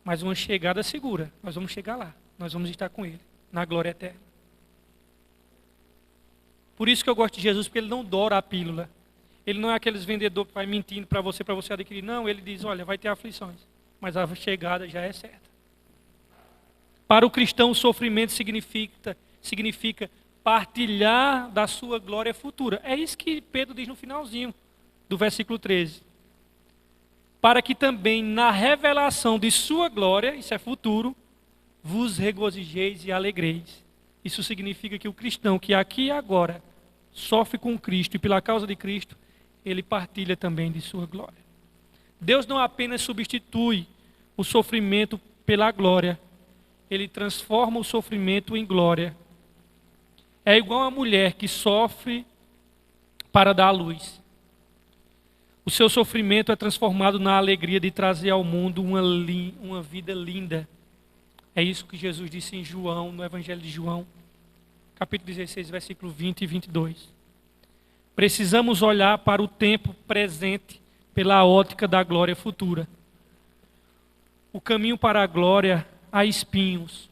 Speaker 1: mas uma chegada segura. Nós vamos chegar lá, nós vamos estar com Ele, na glória eterna. Por isso que eu gosto de Jesus, porque Ele não dora a pílula. Ele não é aqueles vendedores que vai mentindo para você adquirir. Não, Ele diz, olha, vai ter aflições, mas a chegada já é certa. Para o cristão, o sofrimento significa partilhar da sua glória futura. É isso que Pedro diz no finalzinho do versículo 13. Para que também na revelação de sua glória, isso é futuro, vos regozijeis e alegreis. Isso significa que o cristão que aqui e agora sofre com Cristo e pela causa de Cristo, ele partilha também de sua glória. Deus não apenas substitui o sofrimento pela glória, Ele transforma o sofrimento em glória. É igual a mulher que sofre para dar à luz. O seu sofrimento é transformado na alegria de trazer ao mundo uma vida linda. É isso que Jesus disse em João, no Evangelho de João, capítulo 16, versículo 20 e 22. Precisamos olhar para o tempo presente pela ótica da glória futura. O caminho para a glória há espinhos.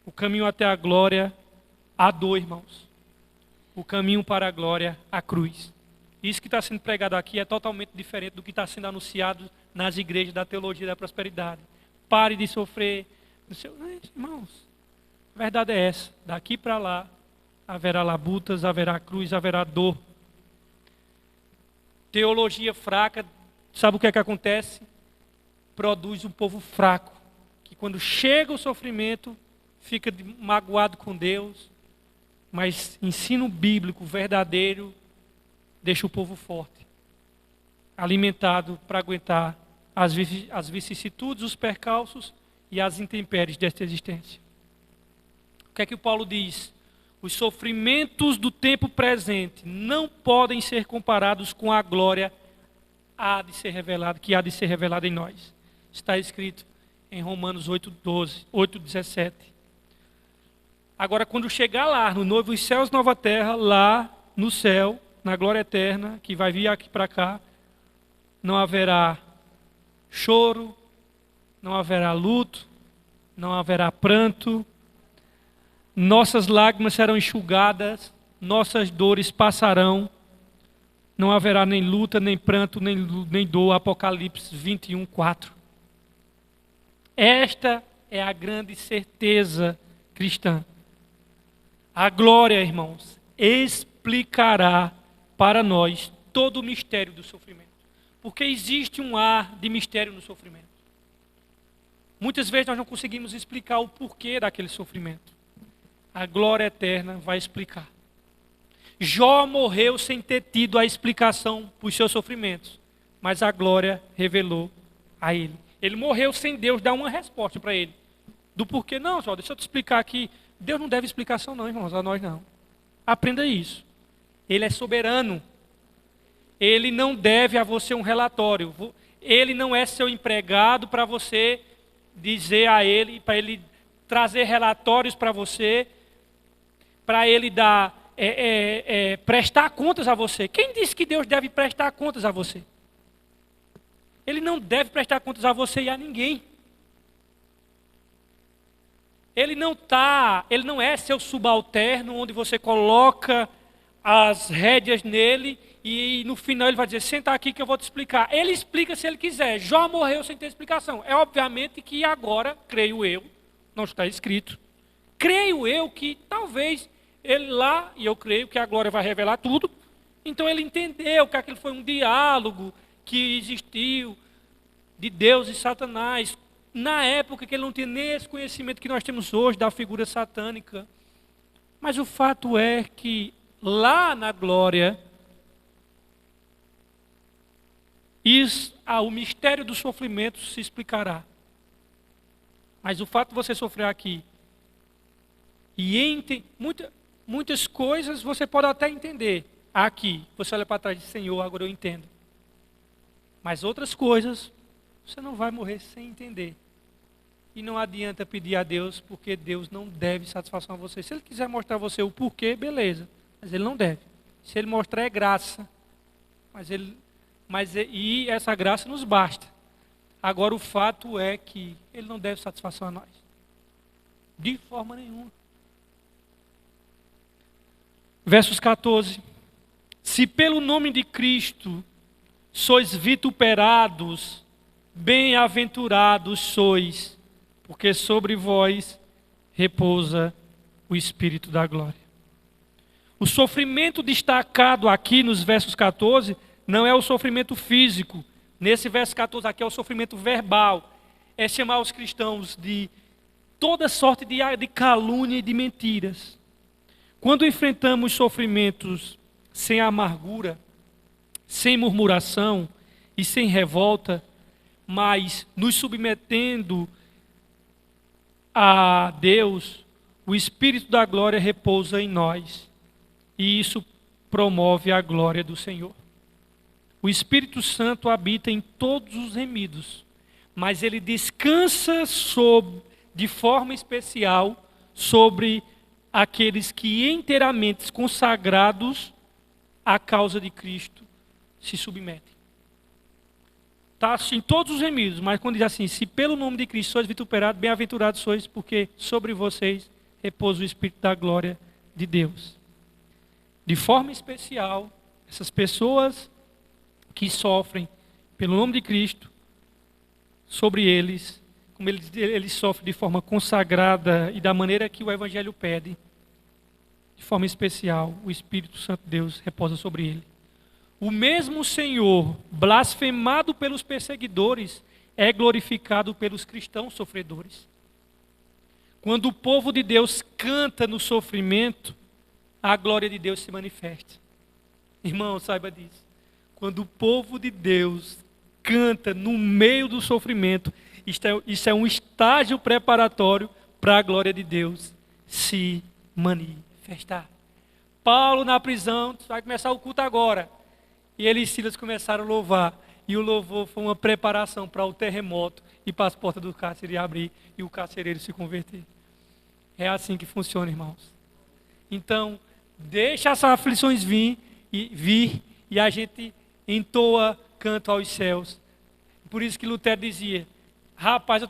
Speaker 1: O caminho até a glória há dor, irmãos. O caminho para a glória há cruz. Isso que está sendo pregado aqui é totalmente diferente do que está sendo anunciado nas igrejas da teologia da prosperidade. Pare de sofrer. Irmãos, a verdade é essa. Daqui para lá haverá labutas, haverá cruz, haverá dor. Teologia fraca, sabe o que é que acontece? Produz um povo fraco, que quando chega o sofrimento, fica magoado com Deus, mas ensino bíblico verdadeiro deixa o povo forte, alimentado para aguentar as vicissitudes, os percalços e as intempéries desta existência. O que é que o Paulo diz? Os sofrimentos do tempo presente não podem ser comparados com a glória que há de ser revelada em nós. Está escrito em Romanos 8:17. Agora, quando chegar lá, no novo céus, nova terra, lá no céu, na glória eterna, que vai vir aqui para cá, não haverá choro, não haverá luto, não haverá pranto, nossas lágrimas serão enxugadas, nossas dores passarão, não haverá nem luta, nem pranto, nem dor. Apocalipse 21:4. Esta é a grande certeza cristã. A glória, irmãos, explicará para nós todo o mistério do sofrimento. Porque existe um ar de mistério no sofrimento. Muitas vezes nós não conseguimos explicar o porquê daquele sofrimento. A glória eterna vai explicar. Jó morreu sem ter tido a explicação para os seus sofrimentos, mas a glória revelou a ele. Ele morreu sem Deus dar uma resposta para ele. Do porquê? Não, Jó, deixa eu te explicar aqui. Deus não deve explicação não, irmãos, a nós não. Aprenda isso. Ele é soberano. Ele não deve a você um relatório. Ele não é seu empregado para você dizer a ele, para ele trazer relatórios para você, para ele dar, prestar contas a você. Quem disse que Deus deve prestar contas a você? Ele não deve prestar contas a você e a ninguém. Ele não é seu subalterno, onde você coloca as rédeas nele e no final ele vai dizer, senta aqui que eu vou te explicar. Ele explica se ele quiser. Jó morreu sem ter explicação. É obviamente que agora, creio eu, não está escrito, creio eu que talvez ele lá, e eu creio que a glória vai revelar tudo, então ele entendeu que aquilo foi um diálogo que existiu de Deus e Satanás, na época que ele não tinha nem esse conhecimento que nós temos hoje da figura satânica. Mas o fato é que lá na glória, o mistério do sofrimento se explicará. Mas o fato de você sofrer aqui, e muitas coisas você pode até entender. Aqui, você olha para trás e diz, Senhor, agora eu entendo. Mas outras coisas, você não vai morrer sem entender. E não adianta pedir a Deus, porque Deus não deve satisfação a você. Se Ele quiser mostrar a você o porquê, beleza. Mas Ele não deve. Se Ele mostrar, é graça. E essa graça nos basta. Agora o fato é que Ele não deve satisfação a nós. De forma nenhuma. Versos 14. Se pelo nome de Cristo sois vituperados, bem-aventurados sois, porque sobre vós repousa o Espírito da glória. O sofrimento destacado aqui nos versos 14 não é o sofrimento físico. Nesse verso 14 aqui é o sofrimento verbal. É chamar os cristãos de toda sorte de calúnia e de mentiras. Quando enfrentamos sofrimentos sem amargura, sem murmuração e sem revolta, mas nos submetendo a Deus, o Espírito da glória repousa em nós. E isso promove a glória do Senhor. O Espírito Santo habita em todos os remidos, mas ele descansa de forma especial sobre aqueles que inteiramente consagrados à causa de Cristo se submetem. Está assim, todos os remidos, mas quando diz assim, se pelo nome de Cristo sois vituperados, bem-aventurados sois, porque sobre vocês repousa o Espírito da glória de Deus. De forma especial, essas pessoas que sofrem pelo nome de Cristo, sobre eles, como eles sofrem de forma consagrada e da maneira que o Evangelho pede, de forma especial, o Espírito Santo de Deus repousa sobre ele. O mesmo Senhor, blasfemado pelos perseguidores, é glorificado pelos cristãos sofredores. Quando o povo de Deus canta no sofrimento, a glória de Deus se manifesta. Irmão, saiba disso. Quando o povo de Deus canta no meio do sofrimento, isso é um estágio preparatório para a glória de Deus se manifestar. Paulo na prisão, vai começar o culto agora. E ele e Silas começaram a louvar. E o louvor foi uma preparação para o terremoto e para as portas do cárcere abrir e o carcereiro se converter. É assim que funciona, irmãos. Então, deixa essas aflições vir e a gente entoa canto aos céus. Por isso que Lutero dizia, rapaz,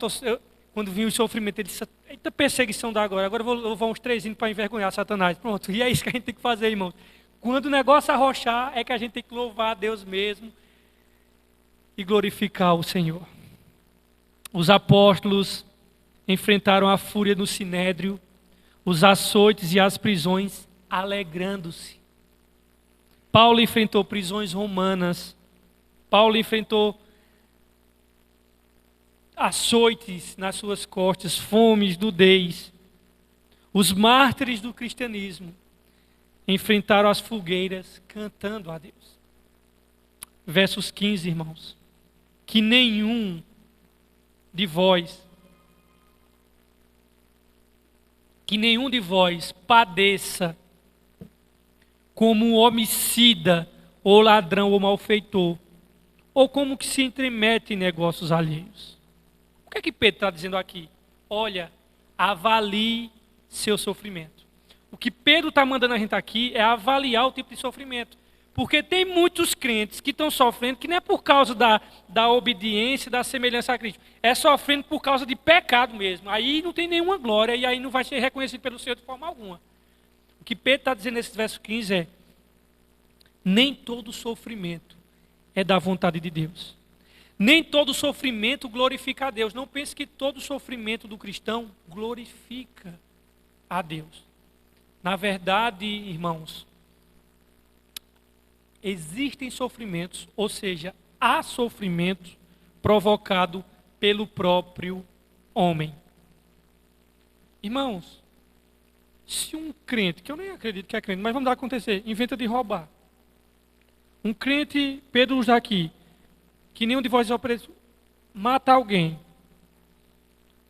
Speaker 1: quando vinha o sofrimento, ele disse, eita perseguição da agora eu vou louvar uns 3 hinos para envergonhar Satanás. Pronto, e é isso que a gente tem que fazer, irmãos. Quando o negócio arrochar, é que a gente tem que louvar a Deus mesmo e glorificar o Senhor. Os apóstolos enfrentaram a fúria no sinédrio, os açoites e as prisões, alegrando-se. Paulo enfrentou prisões romanas. Paulo enfrentou açoites nas suas costas, fomes, nudez. Os mártires do cristianismo enfrentaram as fogueiras cantando a Deus. Versos 15, irmãos. Que nenhum de vós padeça como um homicida, ou ladrão, ou malfeitor, ou como que se entremete em negócios alheios. O que é que Pedro está dizendo aqui? Olha, avalie seu sofrimento. O que Pedro está mandando a gente aqui é avaliar o tipo de sofrimento. Porque tem muitos crentes que estão sofrendo, que não é por causa da obediência, da semelhança a Cristo. É sofrendo por causa de pecado mesmo. Aí não tem nenhuma glória e aí não vai ser reconhecido pelo Senhor de forma alguma. O que Pedro está dizendo nesse verso 15 é, nem todo sofrimento é da vontade de Deus. Nem todo sofrimento glorifica a Deus. Não pense que todo sofrimento do cristão glorifica a Deus. Na verdade, irmãos, existem sofrimentos, ou seja, há sofrimento provocado pelo próprio homem. Irmãos, se um crente, que eu nem acredito que é crente, mas vamos dar acontecer, inventa de roubar. Um crente, Pedro usa aqui, que nenhum de vós é preso, mata alguém.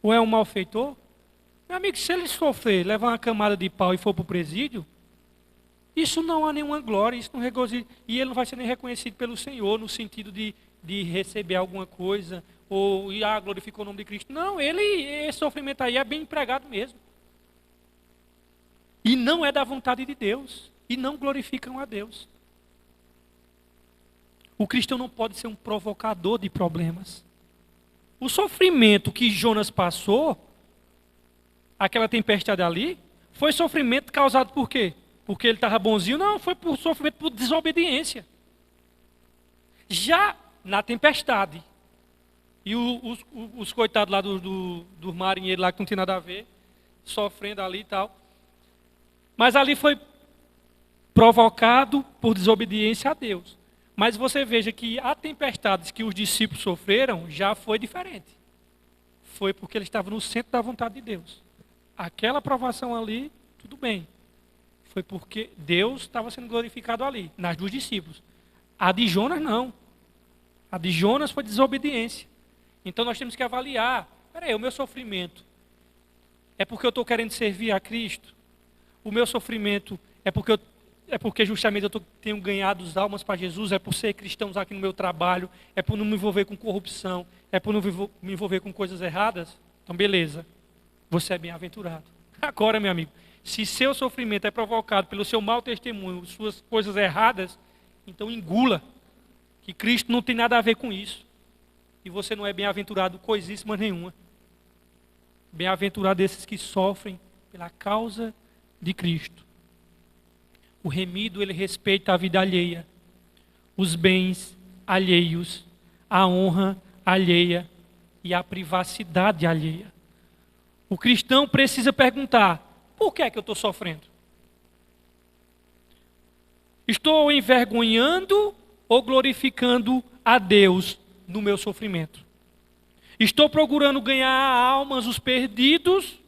Speaker 1: Ou é um malfeitor? Meu amigo, se ele sofrer, levar uma camada de pau e for para o presídio, isso não há nenhuma glória, isso não regozija, e ele não vai ser nem reconhecido pelo Senhor, no sentido de de receber alguma coisa, ou glorificou o nome de Cristo. Não, esse sofrimento aí é bem empregado mesmo. E não é da vontade de Deus. E não glorificam a Deus. O cristão não pode ser um provocador de problemas. O sofrimento que Jonas passou, aquela tempestade ali, foi sofrimento causado por quê? Porque ele estava bonzinho? Não, foi por sofrimento por desobediência. Já na tempestade, e os coitados lá do marinheiro lá que não tinha nada a ver, sofrendo ali e tal. Mas ali foi provocado por desobediência a Deus. Mas você veja que a tempestades que os discípulos sofreram já foi diferente. Foi porque eles estavam no centro da vontade de Deus. Aquela provação ali, tudo bem. Foi porque Deus estava sendo glorificado ali, nas dos discípulos. A de Jonas não. A de Jonas foi desobediência. Então nós temos que avaliar. Peraí, o meu sofrimento é porque eu estou querendo servir a Cristo? O meu sofrimento é porque justamente eu tenho ganhado as almas para Jesus? É por ser cristão aqui no meu trabalho? É por não me envolver com corrupção? É por não me envolver com coisas erradas? Então beleza, você é bem-aventurado. Agora, meu amigo, se seu sofrimento é provocado pelo seu mau testemunho, suas coisas erradas, então engula, que Cristo não tem nada a ver com isso. E você não é bem-aventurado coisíssima nenhuma. Bem-aventurado esses que sofrem pela causa de Cristo. O remido, ele respeita a vida alheia, os bens alheios, a honra alheia e a privacidade alheia. O cristão precisa perguntar: por que é que eu estou sofrendo? Estou envergonhando ou glorificando a Deus no meu sofrimento? Estou procurando ganhar almas, os perdidos,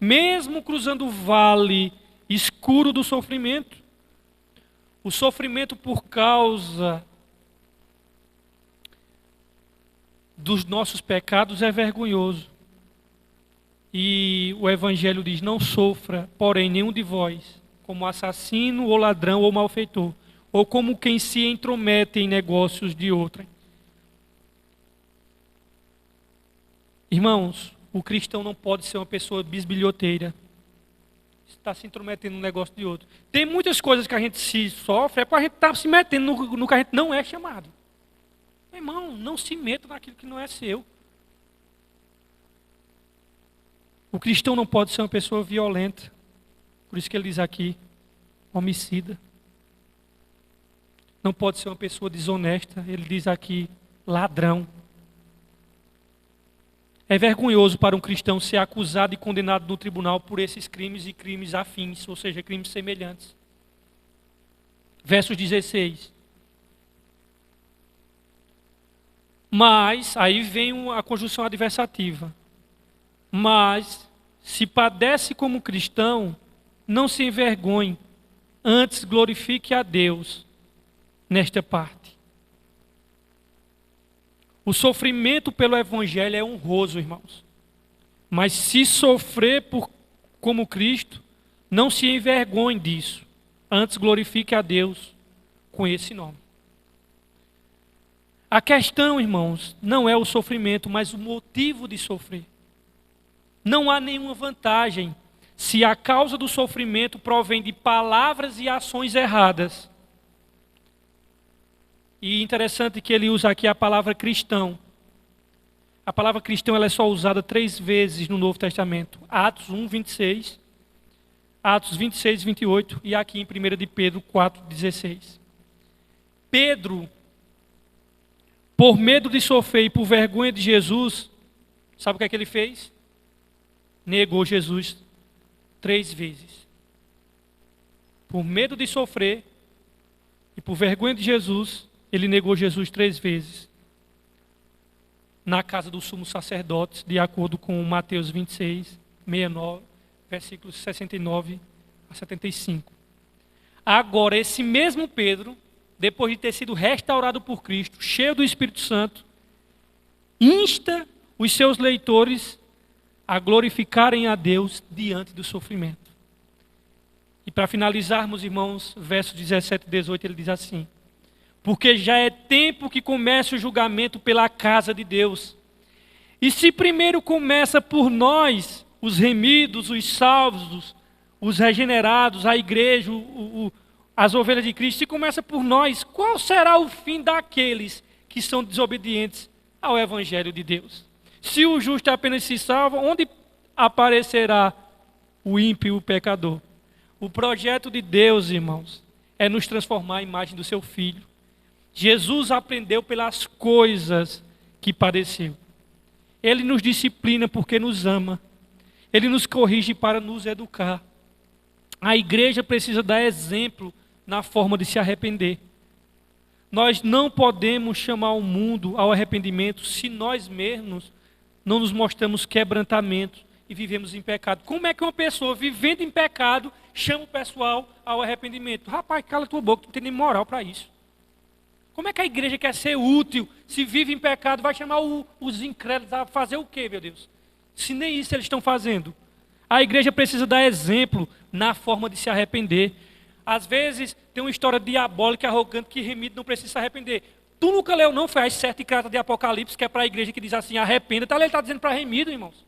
Speaker 1: mesmo cruzando o vale escuro do sofrimento? O sofrimento por causa dos nossos pecados é vergonhoso. E o Evangelho diz: não sofra, porém, nenhum de vós, como assassino, ou ladrão, ou malfeitor, ou como quem se intromete em negócios de outrem. Irmãos, o cristão não pode ser uma pessoa bisbilhoteira, está se intrometendo no negócio de outro. Tem muitas coisas que a gente se sofre, é para a gente estar se metendo no que a gente não é chamado. Irmão, não se meta naquilo que não é seu. O cristão não pode ser uma pessoa violenta. Por isso que ele diz aqui, homicida. Não pode ser uma pessoa desonesta. Ele diz aqui, ladrão. É vergonhoso para um cristão ser acusado e condenado no tribunal por esses crimes e crimes afins, ou seja, crimes semelhantes. Versos 16. Mas, aí vem a conjunção adversativa. Mas, se padece como cristão, não se envergonhe, antes glorifique a Deus nesta parte. O sofrimento pelo Evangelho é honroso, irmãos. Mas se sofrer como Cristo, não se envergonhe disso. Antes glorifique a Deus com esse nome. A questão, irmãos, não é o sofrimento, mas o motivo de sofrer. Não há nenhuma vantagem se a causa do sofrimento provém de palavras e ações erradas. E interessante que ele usa aqui a palavra cristão. A palavra cristão ela é só usada 3 vezes no Novo Testamento. Atos 1, 26, Atos 26, 28 e aqui em 1 de Pedro 4, 16. Pedro, por medo de sofrer e por vergonha de Jesus, sabe o que é que ele fez? Negou Jesus 3 vezes. Por medo de sofrer e por vergonha de Jesus, ele negou Jesus 3 vezes. Na casa dos sumos sacerdotes, de acordo com Mateus 26, 69, versículos 69 a 75. Agora, esse mesmo Pedro, depois de ter sido restaurado por Cristo, cheio do Espírito Santo, insta os seus leitores a glorificarem a Deus diante do sofrimento. E para finalizarmos, irmãos, versos 17 e 18, ele diz assim: porque já é tempo que comece o julgamento pela casa de Deus. E se primeiro começa por nós, os remidos, os salvos, os regenerados, a igreja, as ovelhas de Cristo, se começa por nós, qual será o fim daqueles que são desobedientes ao Evangelho de Deus? Se o justo apenas se salva, onde aparecerá o ímpio e o pecador? O projeto de Deus, irmãos, é nos transformar à imagem do seu Filho. Jesus aprendeu pelas coisas que padeceu. Ele nos disciplina porque nos ama. Ele nos corrige para nos educar. A igreja precisa dar exemplo na forma de se arrepender. Nós não podemos chamar o mundo ao arrependimento se nós mesmos não nos mostramos quebrantamentos e vivemos em pecado. Como é que uma pessoa vivendo em pecado chama o pessoal ao arrependimento? Rapaz, cala tua boca, tu não tem nem moral para isso. Como é que a igreja quer ser útil se vive em pecado? Vai chamar os incrédulos a fazer o quê, meu Deus? Se nem isso eles estão fazendo. A igreja precisa dar exemplo na forma de se arrepender. Às vezes tem uma história diabólica, arrogante, que remido não precisa se arrepender. Tu nunca leu não, foi as 7 cartas de Apocalipse, que é para a igreja que diz assim, arrependa. Ele está dizendo para remido, irmãos.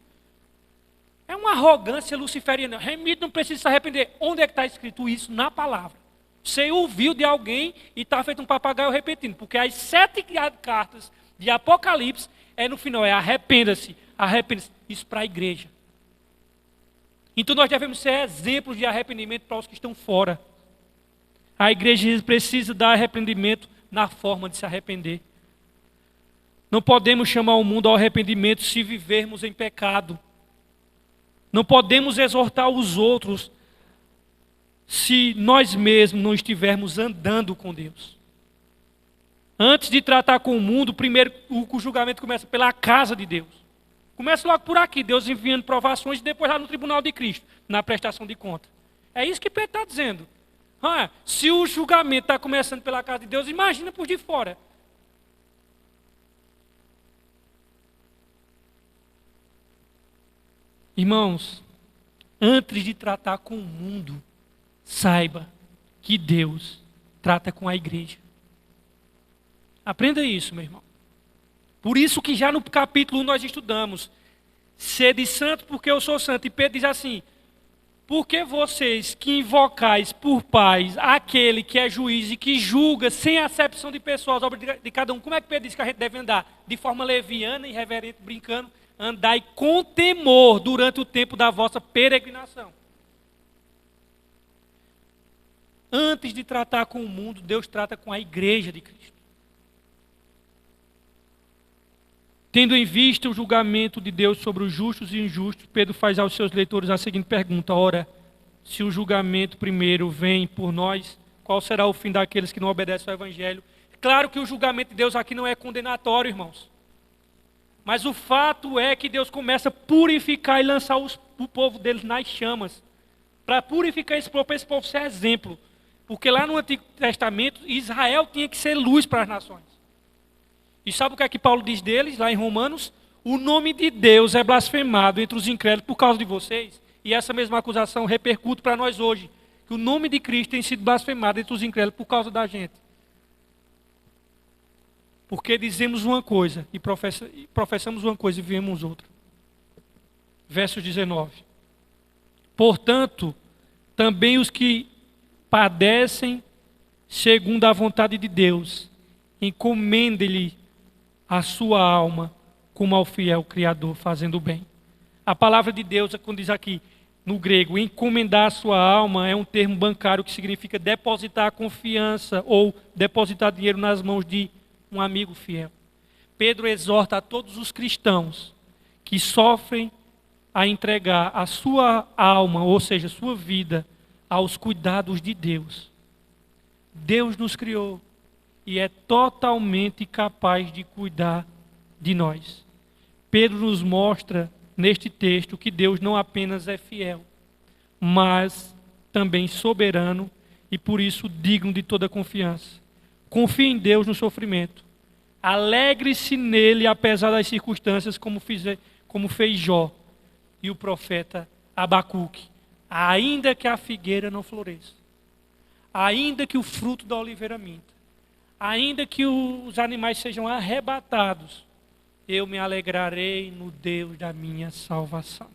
Speaker 1: É uma arrogância luciferiana. Remido não precisa se arrepender. Onde é que está escrito isso? Na palavra. Você ouviu de alguém e está feito um papagaio repetindo. Porque as 7 cartas de Apocalipse no final, arrependa-se, arrependa-se. Isso para a igreja. Então nós devemos ser exemplos de arrependimento para os que estão fora. A igreja precisa dar arrependimento na forma de se arrepender. Não podemos chamar o mundo ao arrependimento se vivermos em pecado. Não podemos exortar os outros se nós mesmos não estivermos andando com Deus. Antes de tratar com o mundo, primeiro o julgamento começa pela casa de Deus. Começa logo por aqui, Deus enviando provações e depois lá no tribunal de Cristo, na prestação de conta. É isso que Pedro está dizendo. Se o julgamento está começando pela casa de Deus, imagina por de fora. Irmãos, antes de tratar com o mundo, saiba que Deus trata com a igreja. Aprenda isso, meu irmão. Por isso que já no capítulo 1 nós estudamos, sede santo porque eu sou santo. E Pedro diz assim, porque vocês que invocais por paz aquele que é juiz e que julga sem acepção de pessoas, obra de cada um. Como é que Pedro diz que a gente deve andar? De forma leviana, irreverente, brincando. Andai com temor durante o tempo da vossa peregrinação. Antes de tratar com o mundo, Deus trata com a igreja de Cristo. Tendo em vista o julgamento de Deus sobre os justos e injustos, Pedro faz aos seus leitores a seguinte pergunta: ora, se o julgamento primeiro vem por nós, qual será o fim daqueles que não obedecem ao Evangelho? Claro que o julgamento de Deus aqui não é condenatório, irmãos. Mas o fato é que Deus começa a purificar e lançar o povo deles nas chamas. Para purificar esse povo ser exemplo. Porque lá no Antigo Testamento, Israel tinha que ser luz para as nações. E sabe o que é que Paulo diz deles, lá em Romanos? O nome de Deus é blasfemado entre os incrédulos por causa de vocês. E essa mesma acusação repercute para nós hoje. Que o nome de Cristo tem sido blasfemado entre os incrédulos por causa da gente. Porque dizemos uma coisa e professamos uma coisa e vivemos outra. Verso 19. Portanto, também os que padecem segundo a vontade de Deus, encomendem-lhe a sua alma como ao fiel Criador, fazendo o bem. A palavra de Deus, quando diz aqui no grego, encomendar a sua alma, é um termo bancário que significa depositar confiança ou depositar dinheiro nas mãos de um amigo fiel. Pedro exorta a todos os cristãos que sofrem a entregar a sua alma, ou seja, sua vida, aos cuidados de Deus. Deus nos criou e é totalmente capaz de cuidar de nós. Pedro nos mostra neste texto que Deus não apenas é fiel, mas também soberano e por isso digno de toda confiança. Confie em Deus no sofrimento. Alegre-se nele apesar das circunstâncias, como fez Jó e o profeta Abacuque. Ainda que a figueira não floresça, ainda que o fruto da oliveira minta, ainda que os animais sejam arrebatados, eu me alegrarei no Deus da minha salvação.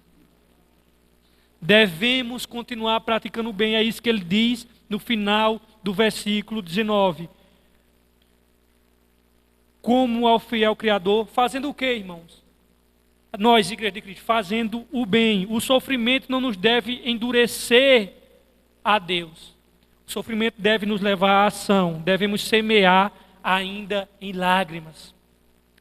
Speaker 1: Devemos continuar praticando o bem, é isso que ele diz no final do versículo 19. Como ao fiel Criador, fazendo o quê, irmãos? Nós, Igreja de Cristo, fazendo o bem. O sofrimento não nos deve endurecer a Deus. O sofrimento deve nos levar à ação. Devemos semear ainda em lágrimas.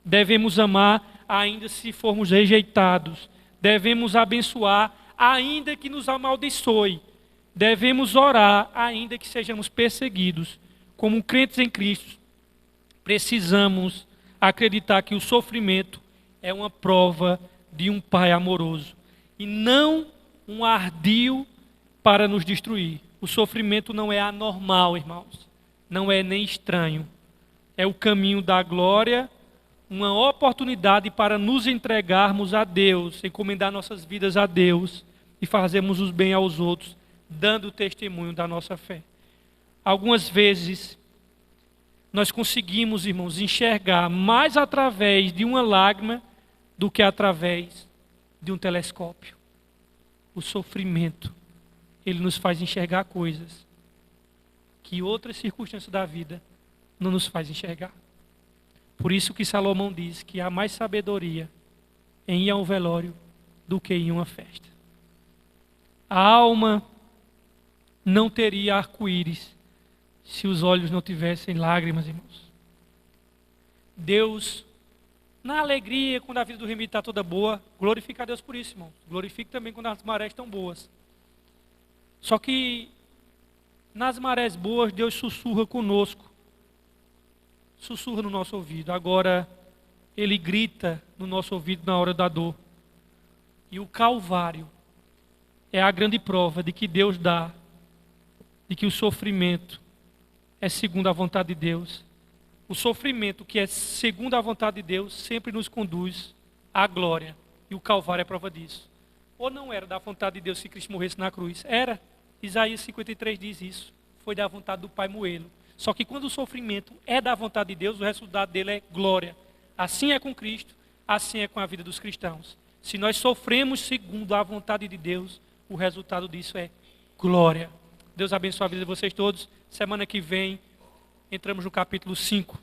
Speaker 1: Devemos amar ainda se formos rejeitados. Devemos abençoar ainda que nos amaldiçoe. Devemos orar ainda que sejamos perseguidos. Como crentes em Cristo, precisamos acreditar que o sofrimento é uma prova de um Pai amoroso e não um ardil para nos destruir. O sofrimento não é anormal, irmãos. Não é nem estranho. É o caminho da glória, uma oportunidade para nos entregarmos a Deus, encomendar nossas vidas a Deus e fazermos os bem aos outros, dando testemunho da nossa fé. Algumas vezes, nós conseguimos, irmãos, enxergar mais através de uma lágrima do que através de um telescópio. O sofrimento, ele nos faz enxergar coisas que outras circunstâncias da vida não nos faz enxergar. Por isso que Salomão diz que há mais sabedoria em ir a um velório do que em uma festa. A alma não teria arco-íris se os olhos não tivessem lágrimas, irmãos. Deus, na alegria, quando a vida do remito está toda boa, glorifica a Deus por isso, irmão. Glorifique também quando as marés estão boas. Só que nas marés boas, Deus sussurra conosco. Sussurra no nosso ouvido. Agora, Ele grita no nosso ouvido na hora da dor. E o Calvário é a grande prova de que Deus dá, de que o sofrimento é segundo a vontade de Deus. O sofrimento que é segundo a vontade de Deus sempre nos conduz à glória. E o Calvário é prova disso. Ou não era da vontade de Deus se Cristo morresse na cruz? Era. Isaías 53 diz isso. Foi da vontade do Pai moê-lo. Só que quando o sofrimento é da vontade de Deus, o resultado dele é glória. Assim é com Cristo, assim é com a vida dos cristãos. Se nós sofremos segundo a vontade de Deus, o resultado disso é glória. Deus abençoe a vida de vocês todos. Semana que vem, entramos no capítulo 5.